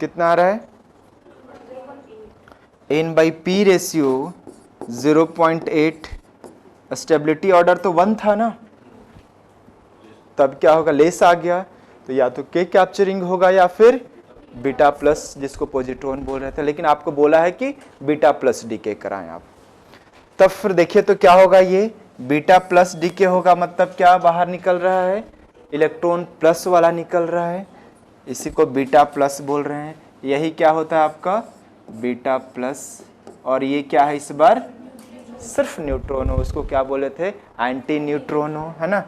कितना आ रहा है? N/P रेशियो 0.8, स्टेबिलिटी ऑर्डर तो 1 था ना, तब क्या होगा? लेस आ गया, तो या तो के कैप्चरिंग होगा या फिर बीटा प्लस, जिसको पॉजिट्रॉन बोल रहे थे, लेकिन आपको बोला है कि बीटा प्लस डीके कराएं आप। तब फिर देखिए तो क्या होगा, ये बीटा प्लस डीके होगा, मतलब क्या बाहर निकल रहा है? इलेक्ट्रॉन प्लस वाला निकल रहा है, इसी को बीटा प्लस बोल रहे हैं। यही क्या होता है आपका? Beta plus. और ये क्या है इस बार? सिर्फ न्यूट्रॉनो, उसको क्या बोले थे? एंटी न्यूट्रॉनो, है ना,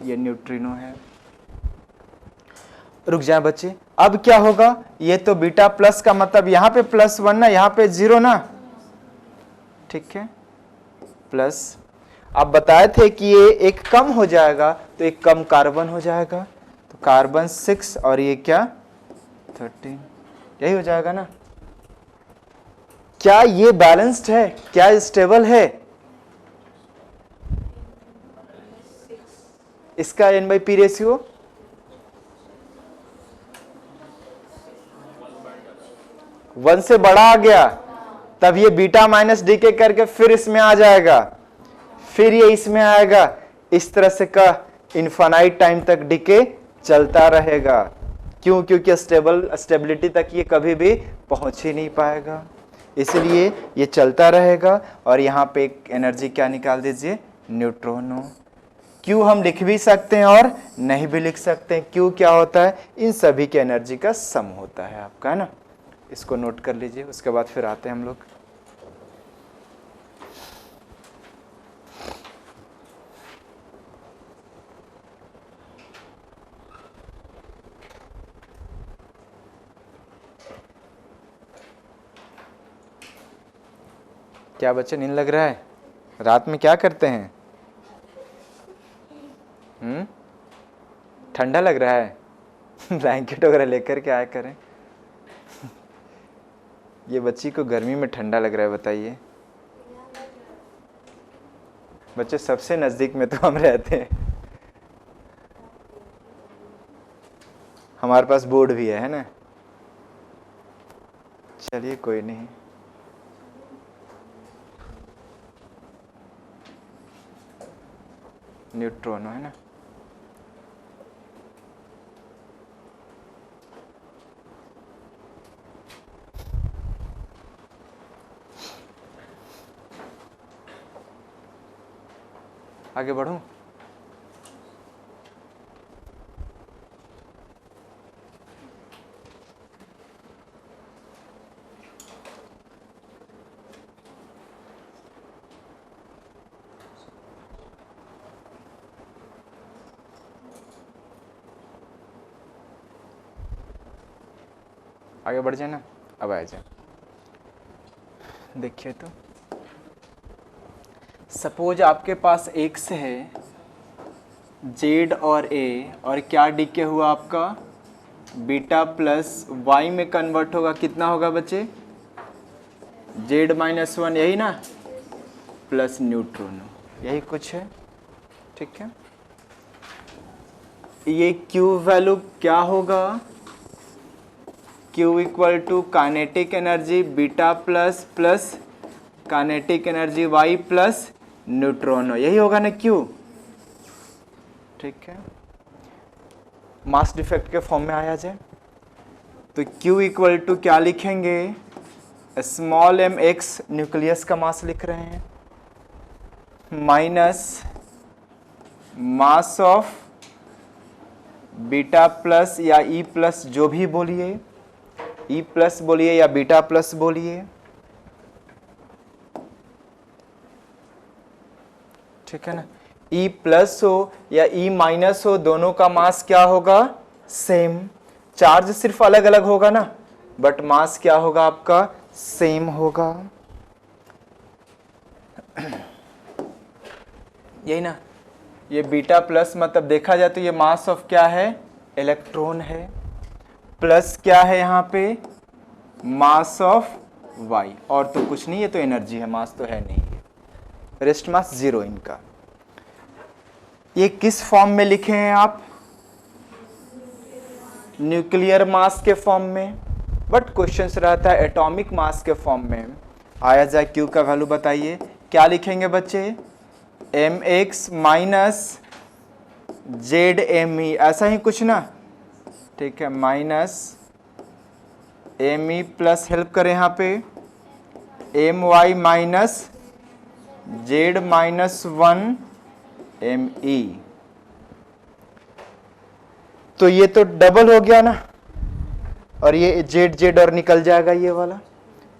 ये न्यूट्रिनो है। रुक जाए बच्चे, अब क्या होगा? ये तो बीटा प्लस का मतलब यहाँ पे +1 ना, यहाँ पे 0 ना, ठीक है, प्लस। आप बताए थे कि ये एक कम हो जाएगा, तो एक कम कार्बन हो जाएगा, तो कार्बन 6 और ये क्या 13, यही हो जाएगा ना। क्या ये बैलेंस्ड है? क्या स्टेबल है? इसका N/P रेशियो 1 से बड़ा आ गया, तब ये बीटा माइनस डीके करके फिर इसमें आ जाएगा, फिर ये इसमें आएगा, इस तरह से का इनफाइनाइट टाइम तक डीके चलता रहेगा। क्यों? क्योंकि स्टेबिलिटी तक ये कभी भी पहुंच ही नहीं पाएगा, इसलिए ये चलता रहेगा। और यहाँ पे एक एनर्जी क्या निकाल दीजिए? न्यूट्रॉनो। क्यू हम लिख भी सकते हैं और नहीं भी लिख सकते हैं। क्यू क्या होता है? इन सभी के एनर्जी का सम होता है आपका, है ना, इसको नोट कर लीजिए। उसके बाद फिर आते हैं हम लोग क्या बच्चे, नींद लग रहा है? रात में क्या करते हैं? ठंडा लग रहा है? ब्लैंकेट वगैरह लेकर के आया करें। ये बच्ची को गर्मी में ठंडा लग रहा है, बताइए। बच्चे सबसे नजदीक में तो हम रहते हैं, हमारे पास बोर्ड भी है ना। चलिए कोई नहीं, न्यूट्रॉनो है ना। आगे बढ़ूं? आगे बढ़ जाए ना, अब आ जाए। देखिए तो सपोज आपके पास एक्स है, जेड और ए, और क्या डीके हुआ आपका? बीटा प्लस वाई में कन्वर्ट होगा, कितना होगा बच्चे? Z-1, यही ना, प्लस न्यूट्रॉनो, यही कुछ है, ठीक है। ये Q वैल्यू क्या होगा? Q equal to kinetic energy beta plus plus kinetic energy Y plus neutrino, यही होगा ना Q, ठीक है। मास डिफेक्ट के फॉर्म में आया जाए तो Q इक्वल टू क्या लिखेंगे? स्मॉल m x न्यूक्लियस का मास लिख रहे हैं, minus mass of beta plus या E प्लस, जो भी बोलिए, E प्लस बोलिए या बीटा प्लस बोलिए, ठीक है ना। E प्लस हो या E माइनस हो, दोनों का मास क्या होगा? सेम। चार्ज सिर्फ अलग अलग होगा ना, बट मास क्या होगा आपका, सेम होगा। यही ना, ये बीटा प्लस मतलब देखा जाए तो ये मास ऑफ क्या है, इलेक्ट्रॉन है, प्लस क्या है यहाँ पे, मास ऑफ वाई, और तो कुछ नहीं, ये तो एनर्जी है, मास तो है नहीं, रेस्ट मास जीरो इनका। ये किस फॉर्म में लिखे हैं आप, न्यूक्लियर मास के फॉर्म में, बट क्वेश्चन रहता है एटॉमिक मास के फॉर्म में। आया जाए क्यू का वैल्यू बताइए, क्या लिखेंगे बच्चे, M X minus Z M E, ऐसा ही कुछ ना, ठीक है, minus M E plus help करें यहाँ पे M Y minus Z minus 1 M E. तो ये तो डबल हो गया ना, और ये जेड जेड और निकल जाएगा ये वाला।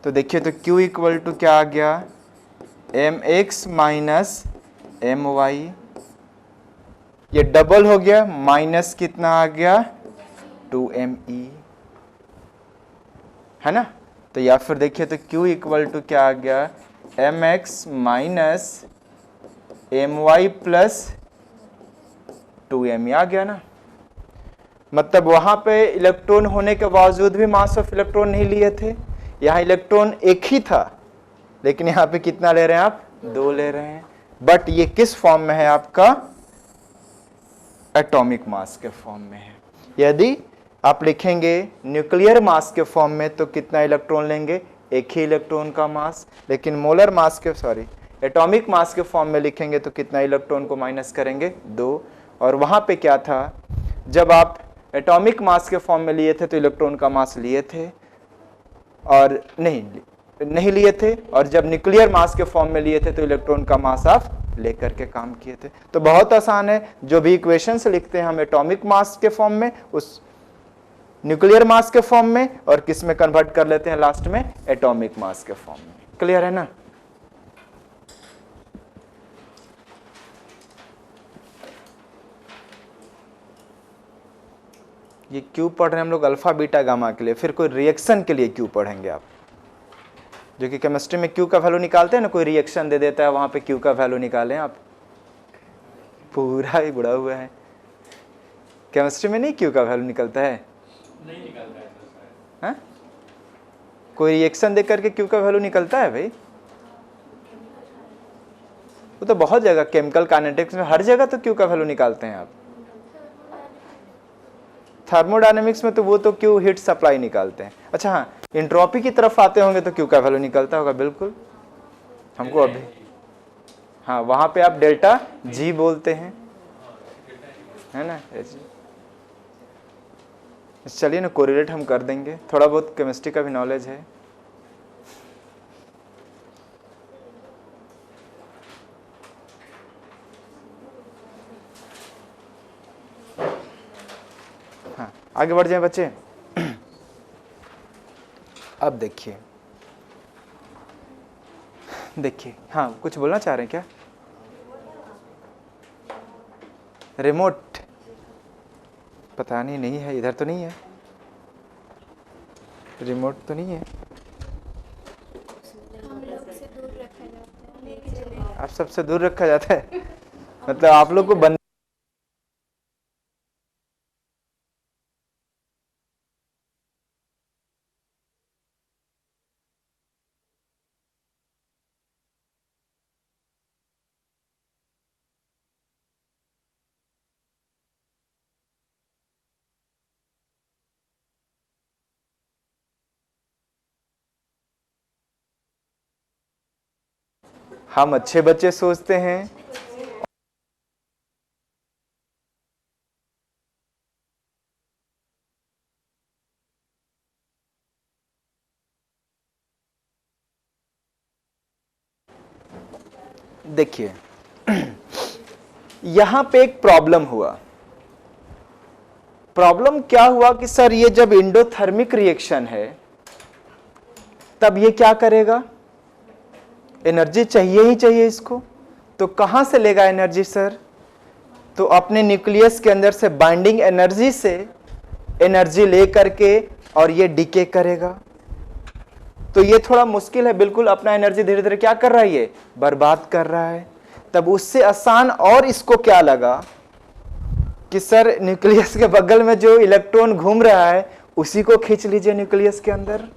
तो देखिए तो Q इक्वल टू क्या आ गया, M X minus M Y, ये डबल हो गया, माइनस कितना आ गया 2me, है ना। तो या फिर देखिए तो Q इक्वल टू क्या आ गया, M X minus M Y plus 2me आ गया ना। मतलब वहां पे इलेक्ट्रॉन होने के बावजूद भी मास ऑफ इलेक्ट्रॉन नहीं लिए थे, यहाँ इलेक्ट्रॉन एक ही था, लेकिन यहाँ पे कितना ले रहे हैं आप, 2 ले रहे हैं। बट ये किस फॉर्म में है आपका, एटॉमिक मास के फॉर्म में है। यदि आप लिखेंगे न्यूक्लियर मास के फॉर्म में तो कितना इलेक्ट्रॉन लेंगे, एक ही इलेक्ट्रॉन का मास, लेकिन मोलर मास के एटॉमिक मास के फॉर्म में लिखेंगे तो कितना इलेक्ट्रॉन को माइनस करेंगे, 2। और वहां पे क्या था, जब आप एटॉमिक मास के फॉर्म में लिए थे तो इलेक्ट्रॉन का मास लिए थे और नहीं लिए थे, और जब न्यूक्लियर मास के फॉर्म में लिए थे तो इलेक्ट्रॉन का मास आप लेकर के काम किए थे। तो बहुत आसान है, जो भी इक्वेशन से लिखते हैं हम एटॉमिक मास के फॉर्म में, उस न्यूक्लियर मास के फॉर्म में, और किस में कन्वर्ट कर लेते हैं लास्ट में, एटॉमिक मास के फॉर्म में। क्लियर है ना। ये क्यों पढ़ रहे हैं हम लोग, अल्फा बीटा गामा के लिए, फिर कोई रिएक्शन के लिए क्यों पढ़ेंगे आप, जो कि केमिस्ट्री में क्यू का वैल्यू निकालते हैं ना, कोई रिएक्शन दे देता है वहां पे क्यू का वैल्यू निकालें आप, पूरा ही बुढ़ा हुआ है। केमिस्ट्री में नहीं क्यू का वैल्यू निकलता है, नहीं निकलता है, हाँ? कोई रिएक्शन दे करके क्यू का वैल्यू निकलता है भाई, वो तो बहुत जगह केमिकल काइनेटिक्स में हर जगह तो क्यू का वैल्यू निकालते हैं आप। थर्मोडायनेमिक्स में तो वो तो क्यू हीट सप्लाई निकालते हैं। अच्छा हाँ, एंट्रोपी की तरफ आते होंगे तो क्यू का वैल्यू निकलता होगा, बिल्कुल हमको अभी, हाँ वहां पे आप डेल्टा जी बोलते हैं, है ना। चलिए ना, कोरिलेट हम कर देंगे, थोड़ा बहुत केमिस्ट्री का भी नॉलेज है। हाँ आगे बढ़ जाए बच्चे। अब देखिए हाँ कुछ बोलना चाह रहे हैं क्या, रिमोट पता नहीं है, इधर तो नहीं है, रिमोट तो नहीं है, आप सबसे दूर रखा जाता है मतलब आप लोग को बंद, हम अच्छे बच्चे सोचते हैं, देखिए यहां पे एक प्रॉब्लम हुआ। प्रॉब्लम क्या हुआ कि सर ये जब एंडोथर्मिक रिएक्शन है तब ये क्या करेगा, एनर्जी चाहिए ही चाहिए इसको, तो कहां से लेगा एनर्जी सर, तो अपने न्यूक्लियस के अंदर से बाइंडिंग एनर्जी से एनर्जी ले करके और ये डीके करेगा। तो ये थोड़ा मुश्किल है, बिल्कुल अपना एनर्जी धीरे धीरे क्या कर रहा है, ये बर्बाद कर रहा है। तब उससे आसान और इसको क्या लगा कि सर न्यूक्लियस के बगल में जो इलेक्ट्रॉन घूम रहा है उसी को खींच लीजिए न्यूक्लियस के अंदर।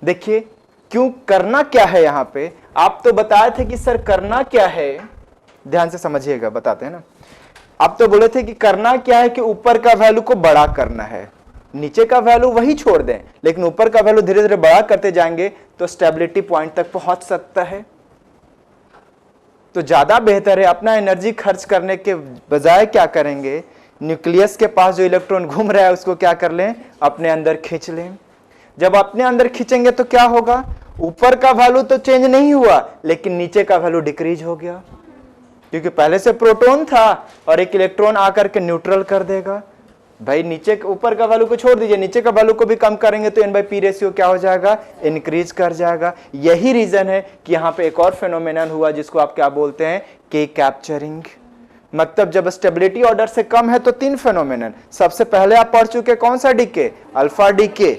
देखिए क्यों, करना क्या है यहां पे, आप तो बताए थे कि सर करना क्या है, ध्यान से समझिएगा, बताते हैं ना। आप तो बोले थे कि करना क्या है कि ऊपर का वैल्यू को बड़ा करना है, नीचे का वैल्यू वही छोड़ दें, लेकिन ऊपर का वैल्यू धीरे धीरे बड़ा करते जाएंगे तो स्टेबिलिटी पॉइंट तक पहुंच सकता है। तो ज्यादा बेहतर है अपना एनर्जी खर्च करने के बजाय क्या करेंगे, न्यूक्लियस के पास जो इलेक्ट्रॉन घूम रहा है उसको क्या कर लें, अपने अंदर खींच लें। जब अपने अंदर खींचेंगे तो क्या होगा, ऊपर का वैल्यू तो चेंज नहीं हुआ लेकिन नीचे का वैल्यू डिक्रीज हो गया, क्योंकि पहले से प्रोटॉन था और एक इलेक्ट्रॉन आकर के न्यूट्रल कर देगा। भाई नीचे ऊपर का वैल्यू को छोड़ दीजिए, नीचे का वैल्यू को भी कम करेंगे तो n/p रेशियो क्या हो जाएगा, इंक्रीज कर जाएगा। यही रीजन है कि यहाँ पे एक और फेनोमेनन हुआ जिसको आप क्या बोलते हैं, के कैप्चरिंग। मतलब जब स्टेबिलिटी ऑर्डर से कम है तो 3 फेनोमेनन, सबसे पहले आप पढ़ चुके कौन सा डीके, अल्फा डीके,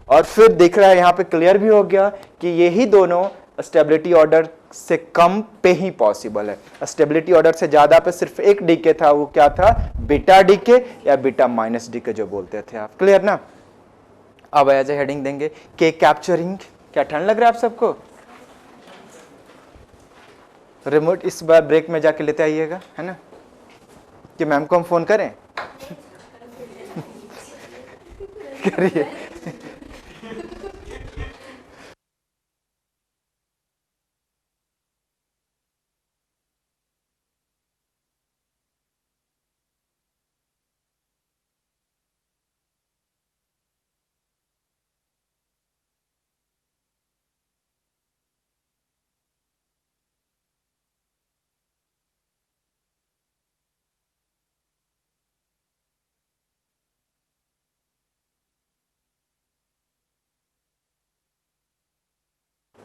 और फिर दिख रहा है यहाँ पे क्लियर भी हो गया कि यही दोनों स्टेबिलिटी ऑर्डर से कम पे ही पॉसिबल है। स्टेबिलिटी ऑर्डर से ज्यादा पे सिर्फ एक डीके था, वो क्या था, बीटा डीके या बीटा माइनस डीके जो बोलते थे आप, क्लियर ना। अब एज ए हेडिंग देंगे के कैप्चरिंग। क्या ठंड लग रहा है आप सबको, रिमोट इस बार ब्रेक में जाके लेते आइएगा, है ना, कि मैम को हम फोन करें करिए।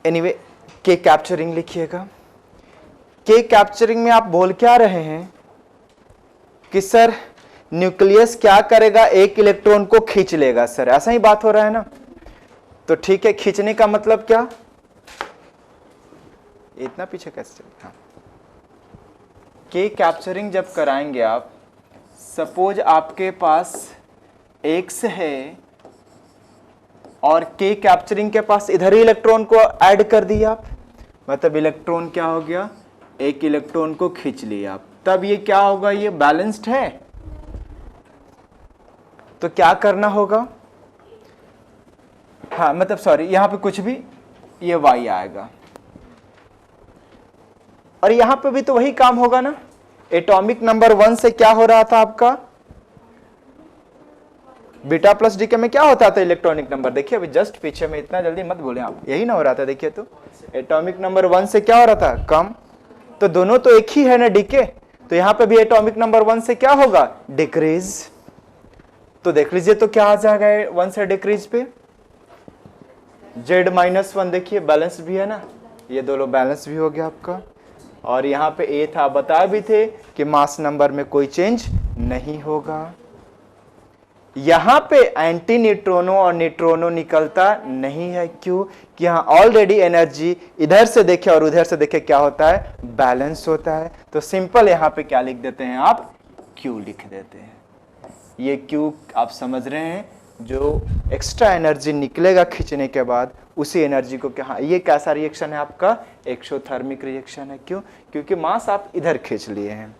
एनीवे के कैप्चरिंग लिखिएगा। के कैप्चरिंग में आप बोल क्या रहे हैं कि सर न्यूक्लियस क्या करेगा, एक इलेक्ट्रॉन को खींच लेगा, सर ऐसा ही बात हो रहा है ना। तो ठीक है, खींचने का मतलब क्या, इतना पीछे कैसे चले। हाँ, के कैप्चरिंग जब कराएंगे आप, सपोज आपके पास एक्स है और के कैप्चरिंग के पास इधर ही इलेक्ट्रॉन को ऐड कर दिया आप, मतलब इलेक्ट्रॉन क्या हो गया, एक इलेक्ट्रॉन को खींच लिया आप, तब ये क्या होगा, ये बैलेंस्ड है। तो क्या करना होगा, हाँ मतलब सॉरी यहां पे कुछ भी, ये y आएगा, और यहां पे भी तो वही काम होगा ना। एटॉमिक नंबर 1 से क्या हो रहा था आपका, बीटा प्लस डीके में क्या होता था इलेक्ट्रॉनिक नंबर, देखिए अभी जस्ट पीछे में, इतना जल्दी मत बोले आप, यही ना हो रहा था। देखिए तो एटॉमिक नंबर 1 से क्या हो रहा था, कम, तो दोनों तो एक ही है ना डीके, तो यहां पे भी एटॉमिक नंबर 1 से क्या होगा, डिक्रीज। तो देख लीजिए तो क्या आ जाएगा 1 से डिक्रीज पे, Z-1, देखिए बैलेंस भी है ना, ये दोनों बैलेंस भी हो गया आपका। और यहाँ पे ए था, बताए भी थे कि मास नंबर में कोई चेंज नहीं होगा। यहां पे एंटी न्यूट्रोनो और न्यूट्रोनो निकलता नहीं है, क्यों कि यहां ऑलरेडी एनर्जी इधर से देखे और उधर से देखे क्या होता है, बैलेंस होता है। तो सिंपल यहां पे क्या लिख देते हैं आप, क्यू लिख देते हैं। ये क्यू आप समझ रहे हैं, जो एक्स्ट्रा एनर्जी निकलेगा खींचने के बाद, उसी एनर्जी को क्या, ये कैसा रिएक्शन है आपका, एक्सोथर्मिक रिएक्शन है। क्यों, क्योंकि मास आप इधर खींच लिए हैं,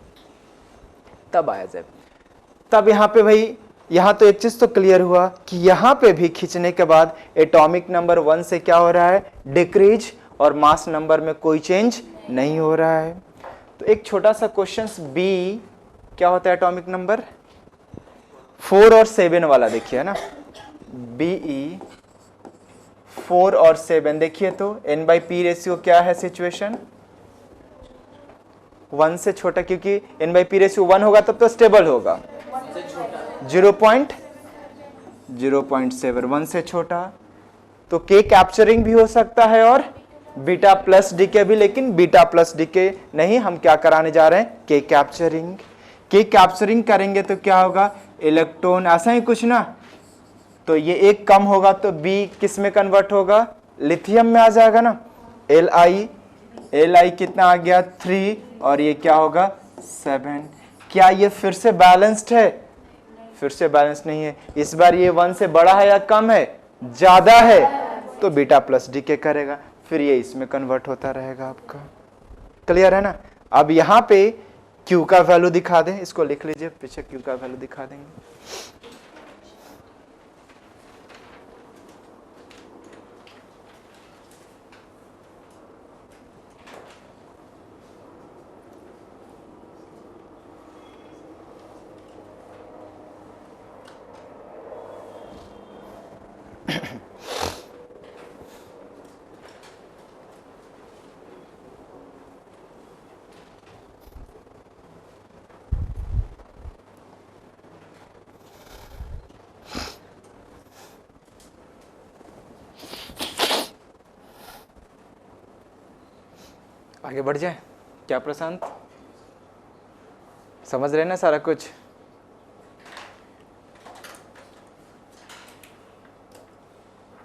तब आया जब, तब यहां पे भाई, यहां तो एक चीज तो क्लियर हुआ कि यहां पे भी खींचने के बाद एटॉमिक नंबर 1 से क्या हो रहा है, डिक्रीज, और मास नंबर में कोई चेंज नहीं हो रहा है। तो एक छोटा सा क्वेश्चन बी, क्या होता है एटॉमिक नंबर 4 और 7 वाला, देखिए है ना, बीई 4 और 7, देखिए तो n/p रेशियो क्या है, सिचुएशन 1 से छोटा, क्योंकि n/p रेशियो 1 होगा तब तो स्टेबल होगा, 0.07, 1 से छोटा। तो के कैप्चरिंग भी हो सकता है और बीटा प्लस डीके भी, लेकिन बीटा प्लस डीके नहीं, हम क्या कराने जा रहे हैं, के कैप्चरिंग। के कैप्चरिंग करेंगे तो क्या होगा, इलेक्ट्रॉन, ऐसा ही कुछ ना। तो ये एक कम होगा तो बी किस में कन्वर्ट होगा, लिथियम में आ जाएगा ना। एल आई कितना आ गया 3 और ये क्या होगा 7। क्या ये फिर से बैलेंस्ड है, फिर से बैलेंस नहीं है। इस बार ये 1 से बड़ा है या कम है, ज्यादा है, तो बीटा प्लस डीके करेगा, फिर ये इसमें कन्वर्ट होता रहेगा आपका। क्लियर है ना। अब यहां पे Q का वैल्यू दिखा दें, इसको लिख लीजिए, पीछे Q का वैल्यू दिखा देंगे। आगे बढ़ जाए क्या प्रशांत, समझ रहे ना सारा कुछ।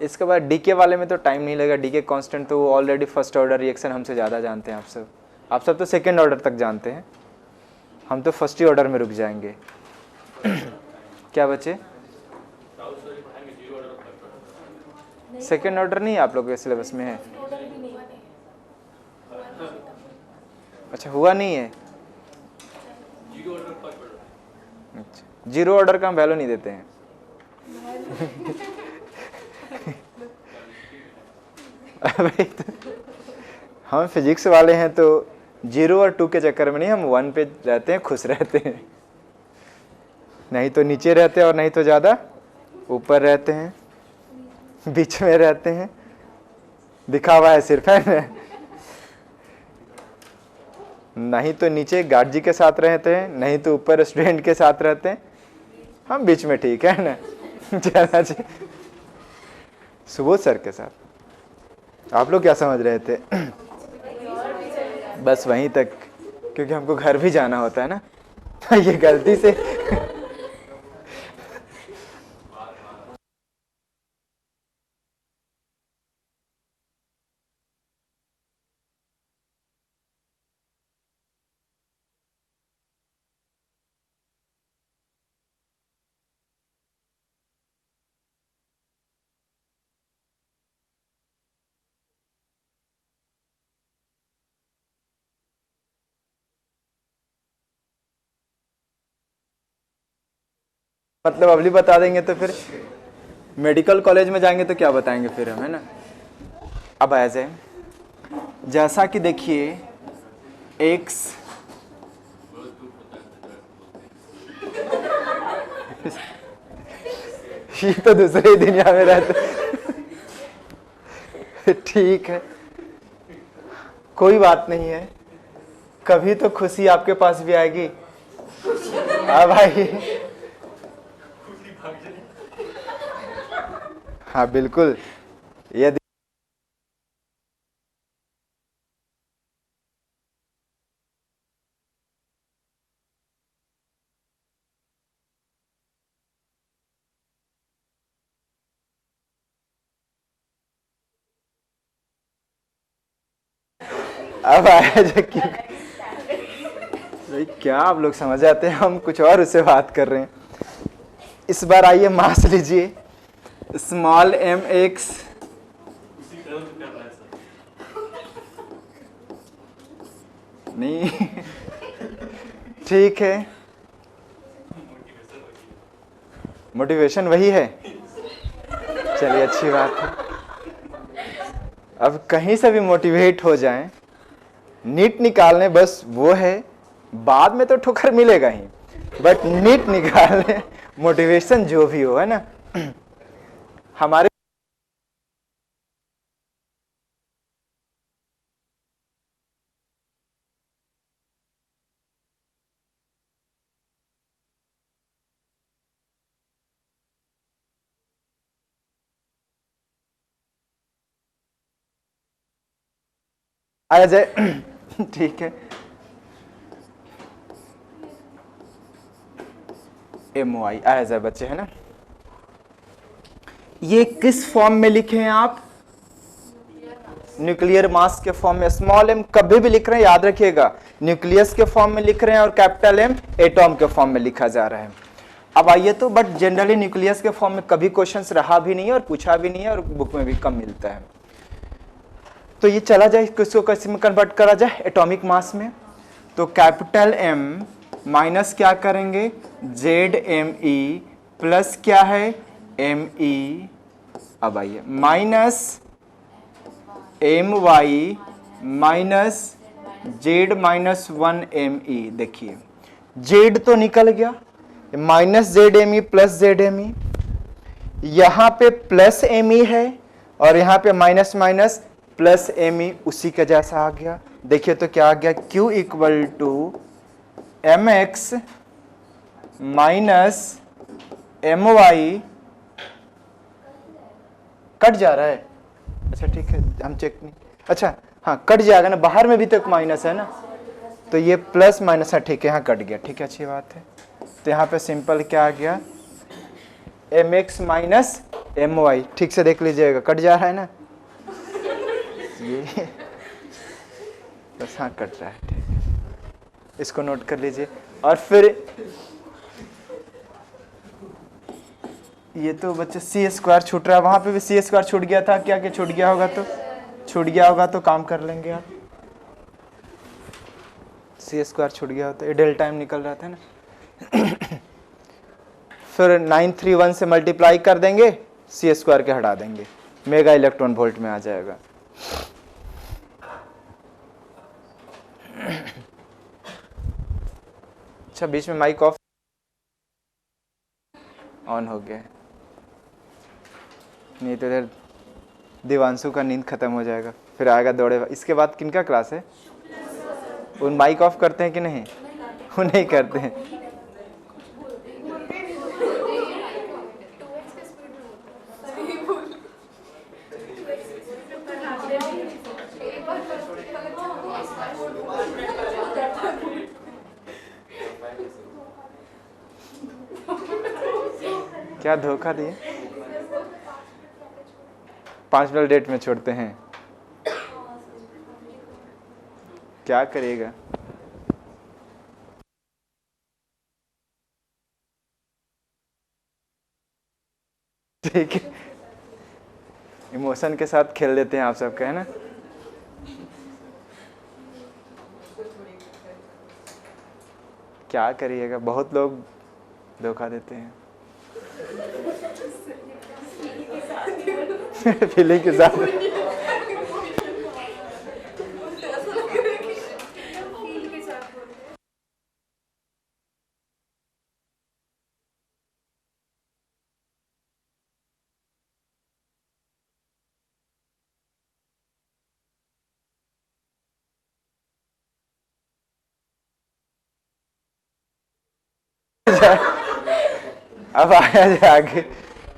इसके बाद डीके वाले में तो टाइम नहीं लगेगा, डीके कांस्टेंट तो ऑलरेडी फर्स्ट ऑर्डर रिएक्शन हमसे ज़्यादा जानते हैं आप सब तो सेकेंड ऑर्डर तक जानते हैं, हम तो फर्स्ट ही ऑर्डर में रुक जाएंगे। क्या बचे, सेकेंड ऑर्डर नहीं आप लोगों के सिलेबस में है। अच्छा हुआ नहीं है, अच्छा जीरो ऑर्डर का हम वैल्यू नहीं देते हैं। हम फिजिक्स वाले हैं तो 0 और 2 के चक्कर में नहीं, हम 1 पे रहते हैं, खुश रहते हैं, नहीं तो नीचे रहते हैं और नहीं तो ज़्यादा ऊपर रहते हैं, बीच में रहते हैं, दिखावा है सिर्फ, है ना। नहीं तो नीचे गार्ड जी के साथ रहते हैं, नहीं तो ऊपर स्टूडेंट के साथ रहते हैं, हम बीच में ठीक है ना। चला जी सुबोध सर के साथ। आप लोग क्या समझ रहे थे? बस वहीं तक, क्योंकि हमको घर भी जाना होता है ना। ये गलती से मतलब अगली बता देंगे तो फिर मेडिकल कॉलेज में जाएंगे तो क्या बताएंगे फिर हम, है ना। अब ऐसे जैसा कि देखिए एक्स ये तो दूसरे ही दुनिया में रहते। ठीक है कोई बात नहीं है, कभी तो खुशी आपके पास भी आएगी। हाँ भाई, हाँ बिल्कुल। ये अब आया जो कि भाई क्या आप लोग समझ आते हैं, हम कुछ और उससे बात कर रहे हैं। इस बार आइए मास लीजिए, स्मॉल एम एक्स नहीं ठीक है, मोटिवेशन वही है, चलिए अच्छी बात है। अब कहीं से भी मोटिवेट हो जाएं, नीट निकालने बस वो है, बाद में तो ठोकर मिलेगा ही, बट नीट निकालने मोटिवेशन जो भी हो, है ना। हमारे आया जाए। ठीक है, MOI आया जाए बच्चे, है ना। ये किस फॉर्म में लिखे हैं आप? न्यूक्लियर मास के फॉर्म में। स्मॉल m कभी भी लिख रहे हैं याद रखिएगा, न्यूक्लियस के फॉर्म में लिख रहे हैं और कैपिटल M एटॉम के फॉर्म में लिखा जा रहा है। अब आइए तो, बट जनरली न्यूक्लियस के फॉर्म में कभी क्वेश्चंस रहा भी नहीं है और पूछा भी नहीं है और बुक में भी कम मिलता है। तो ये चला जाए, किसको कैसे में कन्वर्ट करा जाए एटॉमिक मास में। तो कैपिटल M माइनस क्या करेंगे ZME प्लस क्या है ME। अब आइए minus MY minus Z minus 1 ME। देखिए Z तो निकल गया, माइनस ZME प्लस ZME, यहाँ पे प्लस ME है और यहाँ पे माइनस माइनस प्लस ME उसी के जैसा आ गया। देखिए तो क्या आ गया, Q इक्वल टू MX माइनस MY। कट जा रहा है, अच्छा ठीक है हम चेक नहीं, अच्छा हाँ कट जाएगा ना, बाहर में भी तो एक माइनस है ना, तो ये प्लस माइनस है, ठीक है यहाँ कट गया, ठीक है अच्छी बात है। तो यहाँ पे सिंपल क्या आ गया MX माइनस MY। ठीक से देख लीजिएगा, कट जा रहा है ना ये बस, हाँ कट रहा है, ठीक है इसको नोट कर लीजिए। और फिर ये तो बच्चे सी स्क्वायर छूट रहा है, वहां पे भी सी स्क्वायर छूट गया था क्या, छूट गया होगा तो काम कर लेंगे आप। सी स्क्वायर छूट गया होता, ये डेल्टा टाइम निकल रहा था ना फिर 931 से मल्टीप्लाई कर देंगे, सी स्क्वायर के हटा देंगे, मेगा इलेक्ट्रॉन वोल्ट में आ जाएगा। अच्छा बीच में माइक ऑफ ऑन हो गया, नहीं तो इधर दिवांशु का नींद खत्म हो जाएगा, फिर आएगा दौड़े। इसके बाद किनका क्लास है? उन माइक ऑफ करते हैं कि नहीं? वो नहीं करते हैं। क्या धोखा दिए? 5 मिनट डेट में छोड़ते हैं, क्या करिएगा। ठीक है, इमोशन के साथ खेल लेते हैं आप सबका, है ना। क्या करिएगा, बहुत लोग धोखा देते हैं फीलिंग के साथ। अब आया जाए आगे,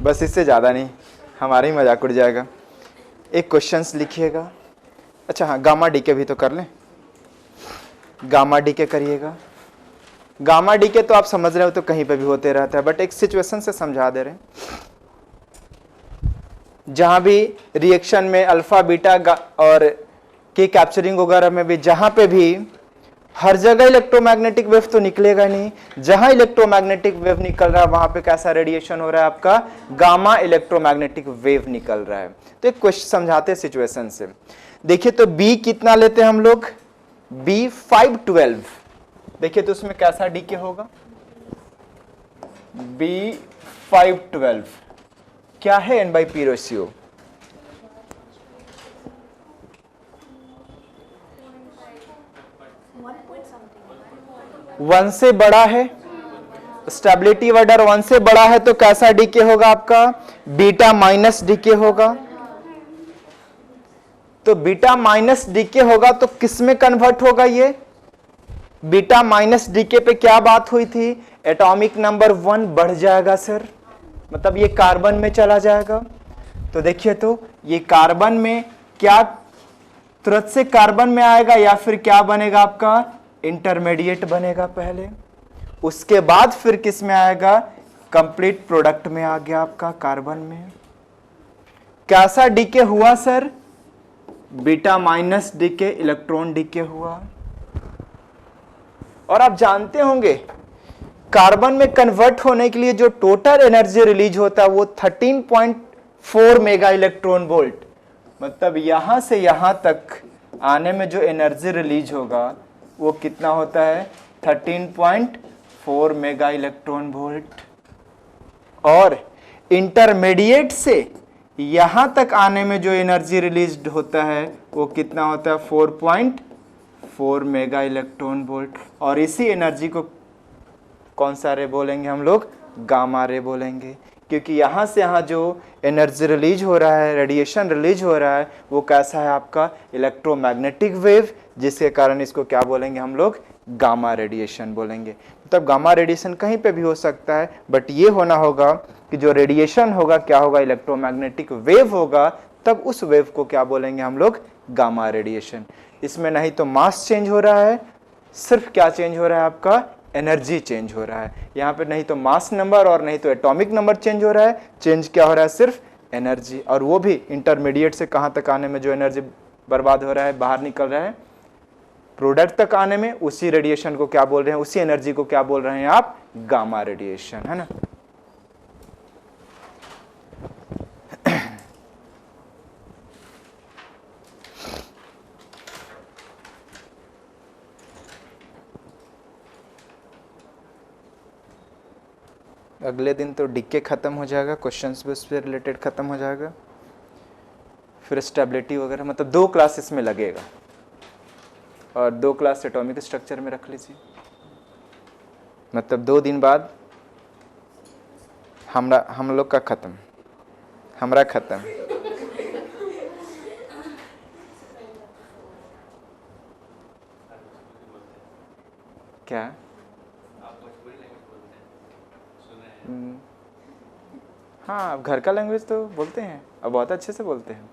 बस इससे ज़्यादा नहीं, हमारा ही मजाक उड़ जाएगा। एक क्वेश्चंस लिखिएगा। अच्छा हाँ, गामा डी के भी तो कर लें, गामा डी के करिएगा। गामा डी के तो आप समझ रहे हो तो कहीं पे भी होते रहता है, बट एक सिचुएशन से समझा दे रहे हैं। जहां भी रिएक्शन में अल्फा बीटा और की कैप्चरिंग वगैरह में भी, जहां पे भी हर जगह इलेक्ट्रोमैग्नेटिक वेव तो निकलेगा नहीं, जहां इलेक्ट्रोमैग्नेटिक वेव निकल रहा है वहां पे कैसा रेडिएशन हो रहा है आपका, गामा इलेक्ट्रोमैग्नेटिक वेव निकल रहा है। तो एक क्वेश्चन समझाते हैं सिचुएशन से। देखिए तो बी कितना लेते हैं हम लोग, बी 512। देखिए तो उसमें कैसा डीके होगा, बी 512 क्या है, N/P रेशियो 1 से बड़ा है, स्टेबिलिटी ऑर्डर 1 से बड़ा है, तो कैसा डीके होगा आपका, बीटा माइनस डीके होगा। तो बीटा माइनस डीके होगा तो किस में कन्वर्ट होगा ये, बीटा माइनस डीके पे क्या बात हुई थी, एटॉमिक नंबर 1 बढ़ जाएगा सर, मतलब ये कार्बन में चला जाएगा। तो देखिए तो ये कार्बन में क्या तुरंत से कार्बन में आएगा या फिर क्या बनेगा आपका, इंटरमीडिएट बनेगा पहले, उसके बाद फिर किस में आएगा, कंप्लीट प्रोडक्ट में आ गया आपका कार्बन में। कैसा डीके हुआ sir, beta minus decay, electron decay हुआ। और आप जानते होंगे कार्बन में कन्वर्ट होने के लिए जो टोटल एनर्जी रिलीज होता है वो 13.4 मेगा इलेक्ट्रॉन वोल्ट, मतलब यहां से यहां तक आने में जो एनर्जी रिलीज होगा वो कितना होता है, 13.4 मेगा इलेक्ट्रॉन वोल्ट। और इंटरमीडिएट से यहां तक आने में जो एनर्जी रिलीज होता है वो कितना होता है, 4.4 मेगा इलेक्ट्रॉन वोल्ट। और इसी एनर्जी को कौन सा रे बोलेंगे हम लोग, गामा रे बोलेंगे, क्योंकि यहां से यहां जो एनर्जी रिलीज हो रहा है, रेडिएशन रिलीज हो रहा है, वो कैसा है आपका, इलेक्ट्रोमैग्नेटिक वेव, जिसके कारण इसको क्या बोलेंगे हम लोग, गामा रेडिएशन बोलेंगे। मतलब गामा रेडिएशन कहीं पे भी हो सकता है, बट ये होना होगा कि जो रेडिएशन होगा क्या होगा, इलेक्ट्रोमैग्नेटिक वेव होगा, तब उस वेव को क्या बोलेंगे हम लोग, गामा रेडिएशन। इसमें नहीं तो मास चेंज हो रहा है, सिर्फ क्या चेंज हो रहा है आपका, एनर्जी चेंज हो रहा है। यहाँ पे नहीं तो मास नंबर और नहीं तो एटॉमिक नंबर चेंज हो रहा है, चेंज क्या हो रहा है, सिर्फ एनर्जी। और वो भी इंटरमीडिएट से कहाँ तक आने में जो एनर्जी बर्बाद हो रहा है, बाहर निकल रहा है, प्रोडक्ट तक आने में, उसी रेडिएशन को क्या बोल रहे हैं, उसी एनर्जी को क्या बोल रहे हैं आप, गामा रेडिएशन, है ना। अगले दिन तो डीके खत्म हो जाएगा, क्वेश्चंस भी उससे रिलेटेड खत्म हो जाएगा, फिर स्टेबिलिटी वगैरह, मतलब 2 क्लास इसमें लगेगा। और 2 क्लास एटॉमिक स्ट्रक्चर में रख लीजिए, मतलब 2 दिन बाद हम लोग का खत्म, हमारा खत्म। क्या, हाँ अब घर का लैंग्वेज तो बोलते हैं, अब बहुत अच्छे से बोलते हैं।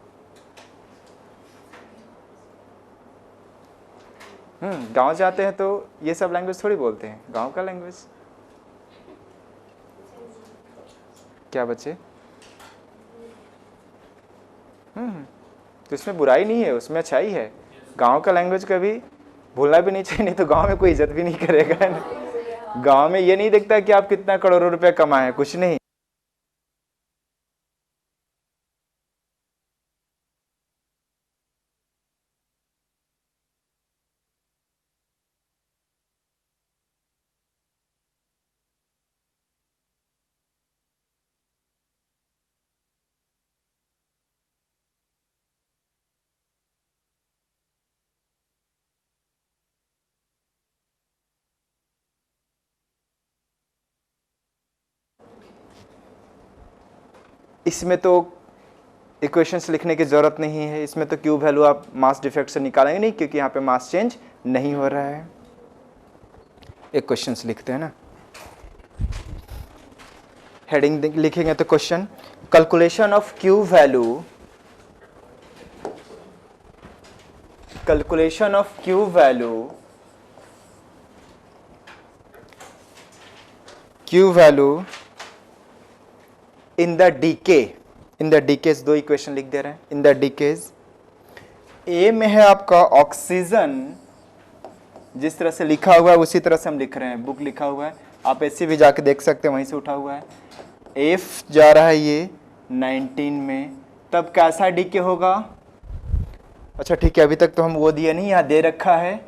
गांव जाते हैं तो ये सब लैंग्वेज थोड़ी बोलते हैं, गांव का लैंग्वेज। क्या बच्चे, तो इसमें बुराई नहीं है, उसमें अच्छाई है। गांव का लैंग्वेज कभी भूलना भी नहीं चाहिए, नहीं तो गांव में कोई इज्जत भी नहीं करेगा, है ना। गांव में ये नहीं दिखता कि आप कितना करोड़ों रुपए कमाए, कुछ नहीं। इसमें तो इक्वेशंस लिखने की ज़रूरत नहीं है, इसमें तो क्यू वैल्यू आप मास डिफेक्ट से निकालेंगे नहीं, क्योंकि यहाँ पे मास चेंज नहीं हो रहा है। एक क्वेश्चंस लिखते हैं ना, हेडिंग लिखेंगे तो question, calculation of Q value, calculation of Q value, Q value in the decay, in the decays, 2 equation लिख दे रहे हैं। इन द डीकेज, ए में है आपका ऑक्सीजन, जिस तरह से लिखा हुआ है उसी तरह से हम लिख रहे हैं, बुक लिखा हुआ है, आप ऐसे भी जाके देख सकते हैं, वहीं से उठा हुआ है। एफ जा रहा है ये 19 में, तब कैसा डीके होगा, अच्छा ठीक है, अभी तक तो हम वो दिया नहीं, यहाँ दे रखा है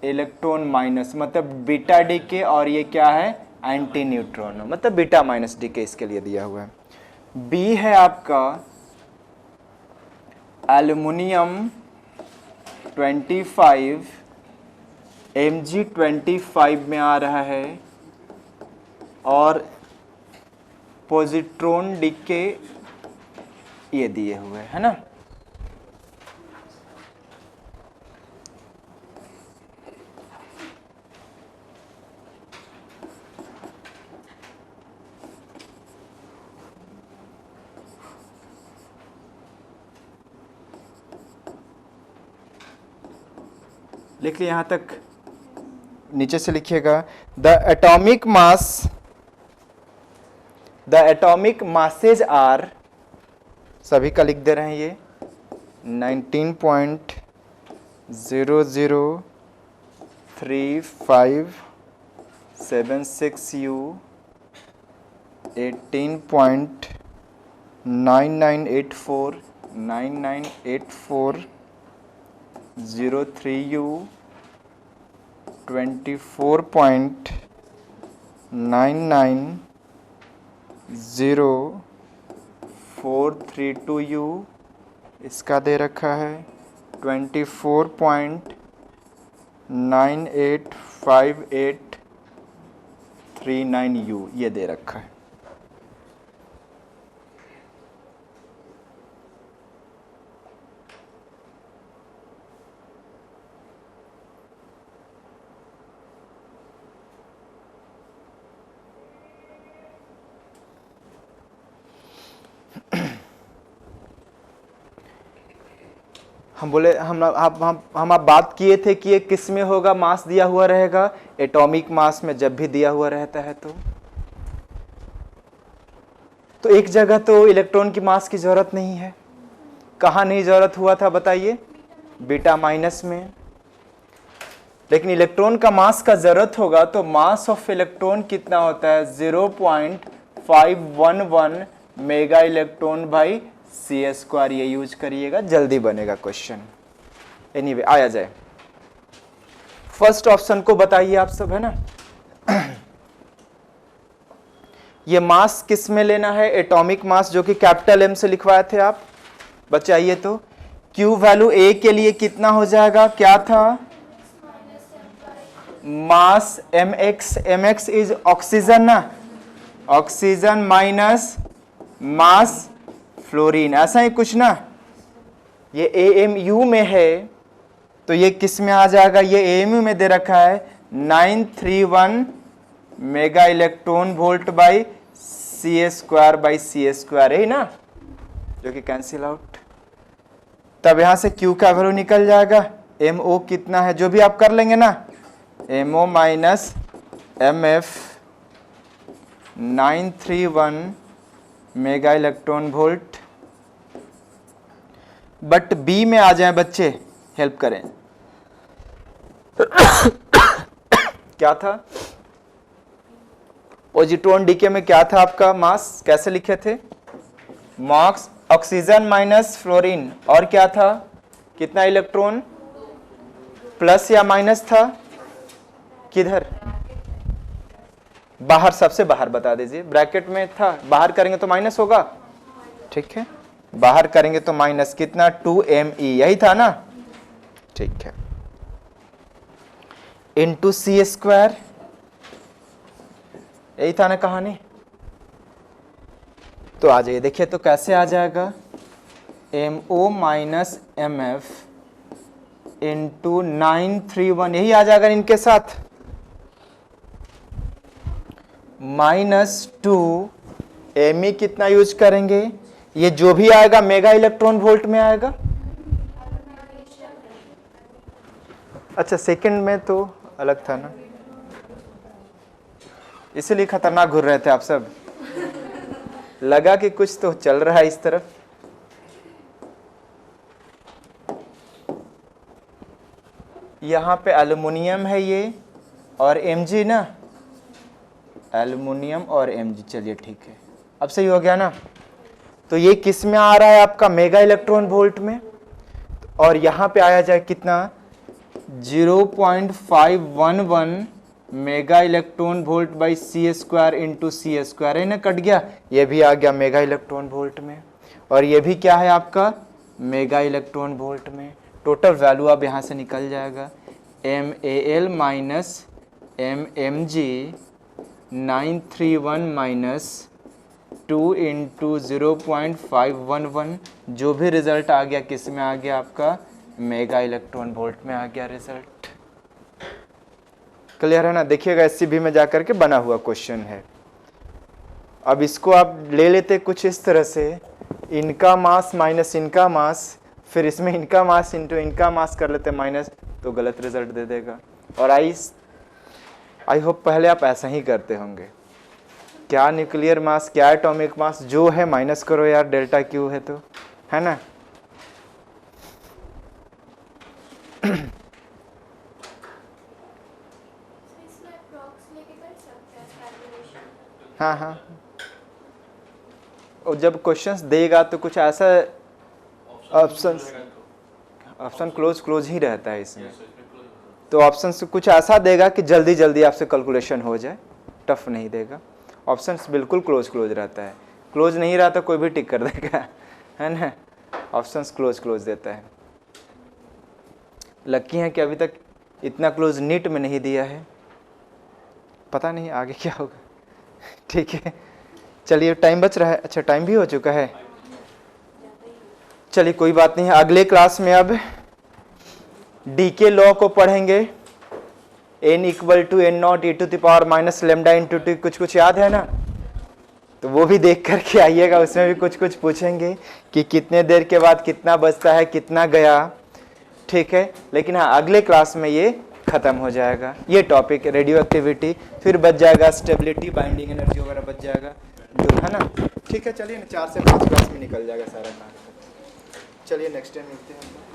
इलेक्ट्रॉन माइनस, मतलब बीटा डीके, और ये क्या है, एंटी न्यूट्रॉन, मतलब बीटा माइनस डीके इसके लिए दिया हुआ है। बी है आपका एल्युमिनियम 25 Mg25 में आ रहा है, और पॉजिट्रॉन डीके ये दिए हुए है ना। लिख लिया यहाँ तक, नीचे से लिखिएगा द एटॉमिक मासेज आर, सभी का लिख दे रहे हैं ये 19.003576 U, 18.9984 U, 24.99043 U, इसका दे रखा है 24.985839 U, ये दे रखा है। हम बोले हम आप बात किए थे कि ये किस में होगा, मास दिया हुआ रहेगा एटॉमिक मास में, जब भी दिया हुआ रहता है तो एक जगह तो इलेक्ट्रॉन की मास की जरूरत नहीं है। कहाँ नहीं जरूरत हुआ था बताइए? बीटा माइनस में। लेकिन इलेक्ट्रॉन का मास का जरूरत होगा तो मास ऑफ इलेक्ट्रॉन कितना होता है? 0.511 मेगा इलेक्ट्रॉन बाई C²। ये यूज करिएगा, जल्दी बनेगा क्वेश्चन। एनीवे आया जाए, फर्स्ट ऑप्शन को बताइए आप सब, है ना। ये मास किस में लेना है? एटॉमिक मास, जो कि कैपिटल M से लिखवाए थे आप। बचाइए तो Q वैल्यू A के लिए कितना हो जाएगा? क्या था? मास mx इज ऑक्सीजन ना, ऑक्सीजन माइनस मास फ्लोरीन, ऐसा ही कुछ ना। ये AMU में है तो ये किस में आ जाएगा? ये AMU में दे रखा है 931 mega electron volt by C², है ना, जो कि कैंसिल आउट। तब यहां से Q का वैल्यू निकल जाएगा। MO कितना है जो भी आप कर लेंगे ना, MO minus MF 931 mega electron volt. But B में आ जाए बच्चे, हेल्प करें। क्या था? पॉजिट्रॉन डीके में क्या था आपका मास? कैसे लिखे थे? मास ऑक्सीजन माइनस फ्लोरीन, और क्या था? कितना इलेक्ट्रॉन? प्लस या माइनस था? किधर? बाहर, सबसे बाहर बता दीजिए। ब्रैकेट में था, बाहर करेंगे तो माइनस होगा, ठीक है, बाहर करेंगे तो माइनस। कितना? 2me, यही था ना, ठीक है, इंटू C², यही था ना कहानी। तो आ जाइए, देखिए तो कैसे आ जाएगा? MO माइनस MF इंटू 931, यही आ जाएगा इनके साथ, -2 Me कितना यूज करेंगे? ये जो भी आएगा मेगा इलेक्ट्रॉन वोल्ट में आएगा। अच्छा, सेकंड में तो अलग था ना, इसलिए खतरनाक घूर रहे थे आप सब। लगा कि कुछ तो चल रहा है इस तरफ। यहां पे एल्युमिनियम है ये, और Mg ना, एल्युमिनियम और Mg। चलिए ठीक है, अब सही हो गया ना। तो ये किस में आ रहा है आपका? मेगा इलेक्ट्रॉन वोल्ट में। और यहां पे आया जाए कितना? 0.511 mega electron volt by C² into C², है ना, कट गया। ये भी आ गया मेगा इलेक्ट्रॉन वोल्ट में, और ये भी क्या है आपका? मेगा इलेक्ट्रॉन वोल्ट में। टोटल वैल्यू अब यहां से निकल जाएगा MAl minus MMG 931 minus 2 into 0.511, जो भी रिजल्ट आ गया किस में आ गया आपका? मेगा इलेक्ट्रॉन वोल्ट में आ गया रिजल्ट। क्लियर है ना? देखिएगा SCB में जाकर के बना हुआ क्वेश्चन है। अब इसको आप ले लेते कुछ इस तरह से, इनका मास माइनस इनका मास, फिर इसमें इनका मास इंटू इनका मास कर लेते माइनस, तो गलत रिजल्ट दे देगा। और आई होप पहले आप ऐसा ही करते होंगे। क्या न्यूक्लियर मास, क्या एटॉमिक मास, जो है माइनस करो यार, डेल्टा क्यू है तो, है ना। हाँ हाँ, और जब क्वेश्चंस देगा तो कुछ ऐसा ऑप्शन क्लोज ही रहता है इसमें, तो ऑप्शन से कुछ ऐसा देगा कि जल्दी जल्दी आपसे कैलकुलेशन हो जाए, टफ नहीं देगा। ऑप्शंस बिल्कुल क्लोज रहता है, क्लोज नहीं रहा तो कोई भी टिक कर देगा, है ना। ऑप्शंस क्लोज देता है। लकी है कि अभी तक इतना क्लोज नीट में नहीं दिया है, पता नहीं आगे क्या होगा। ठीक है, चलिए टाइम बच रहा है, अच्छा टाइम भी हो चुका है, चलिए कोई बात नहीं है। अगले क्लास में अब डी के लॉ को पढ़ेंगे, n equal to n not e to the power minus lambda into T, कुछ याद है ना, तो वो भी देख करके आइएगा, उसमें भी कुछ पूछेंगे कि कितने देर के बाद कितना बचता है, कितना गया, ठीक है। लेकिन हाँ, अगले क्लास में ये खत्म हो जाएगा, ये टॉपिक रेडियो एक्टिविटी, फिर बच जाएगा स्टेबिलिटी, बाइंडिंग एनर्जी वगैरह बच जाएगा, जो है ना। ठीक है, चलिए ना 4 से 5 क्लास में निकल जाएगा सारा काम। चलिए नेक्स्ट टाइम मिलते हैं।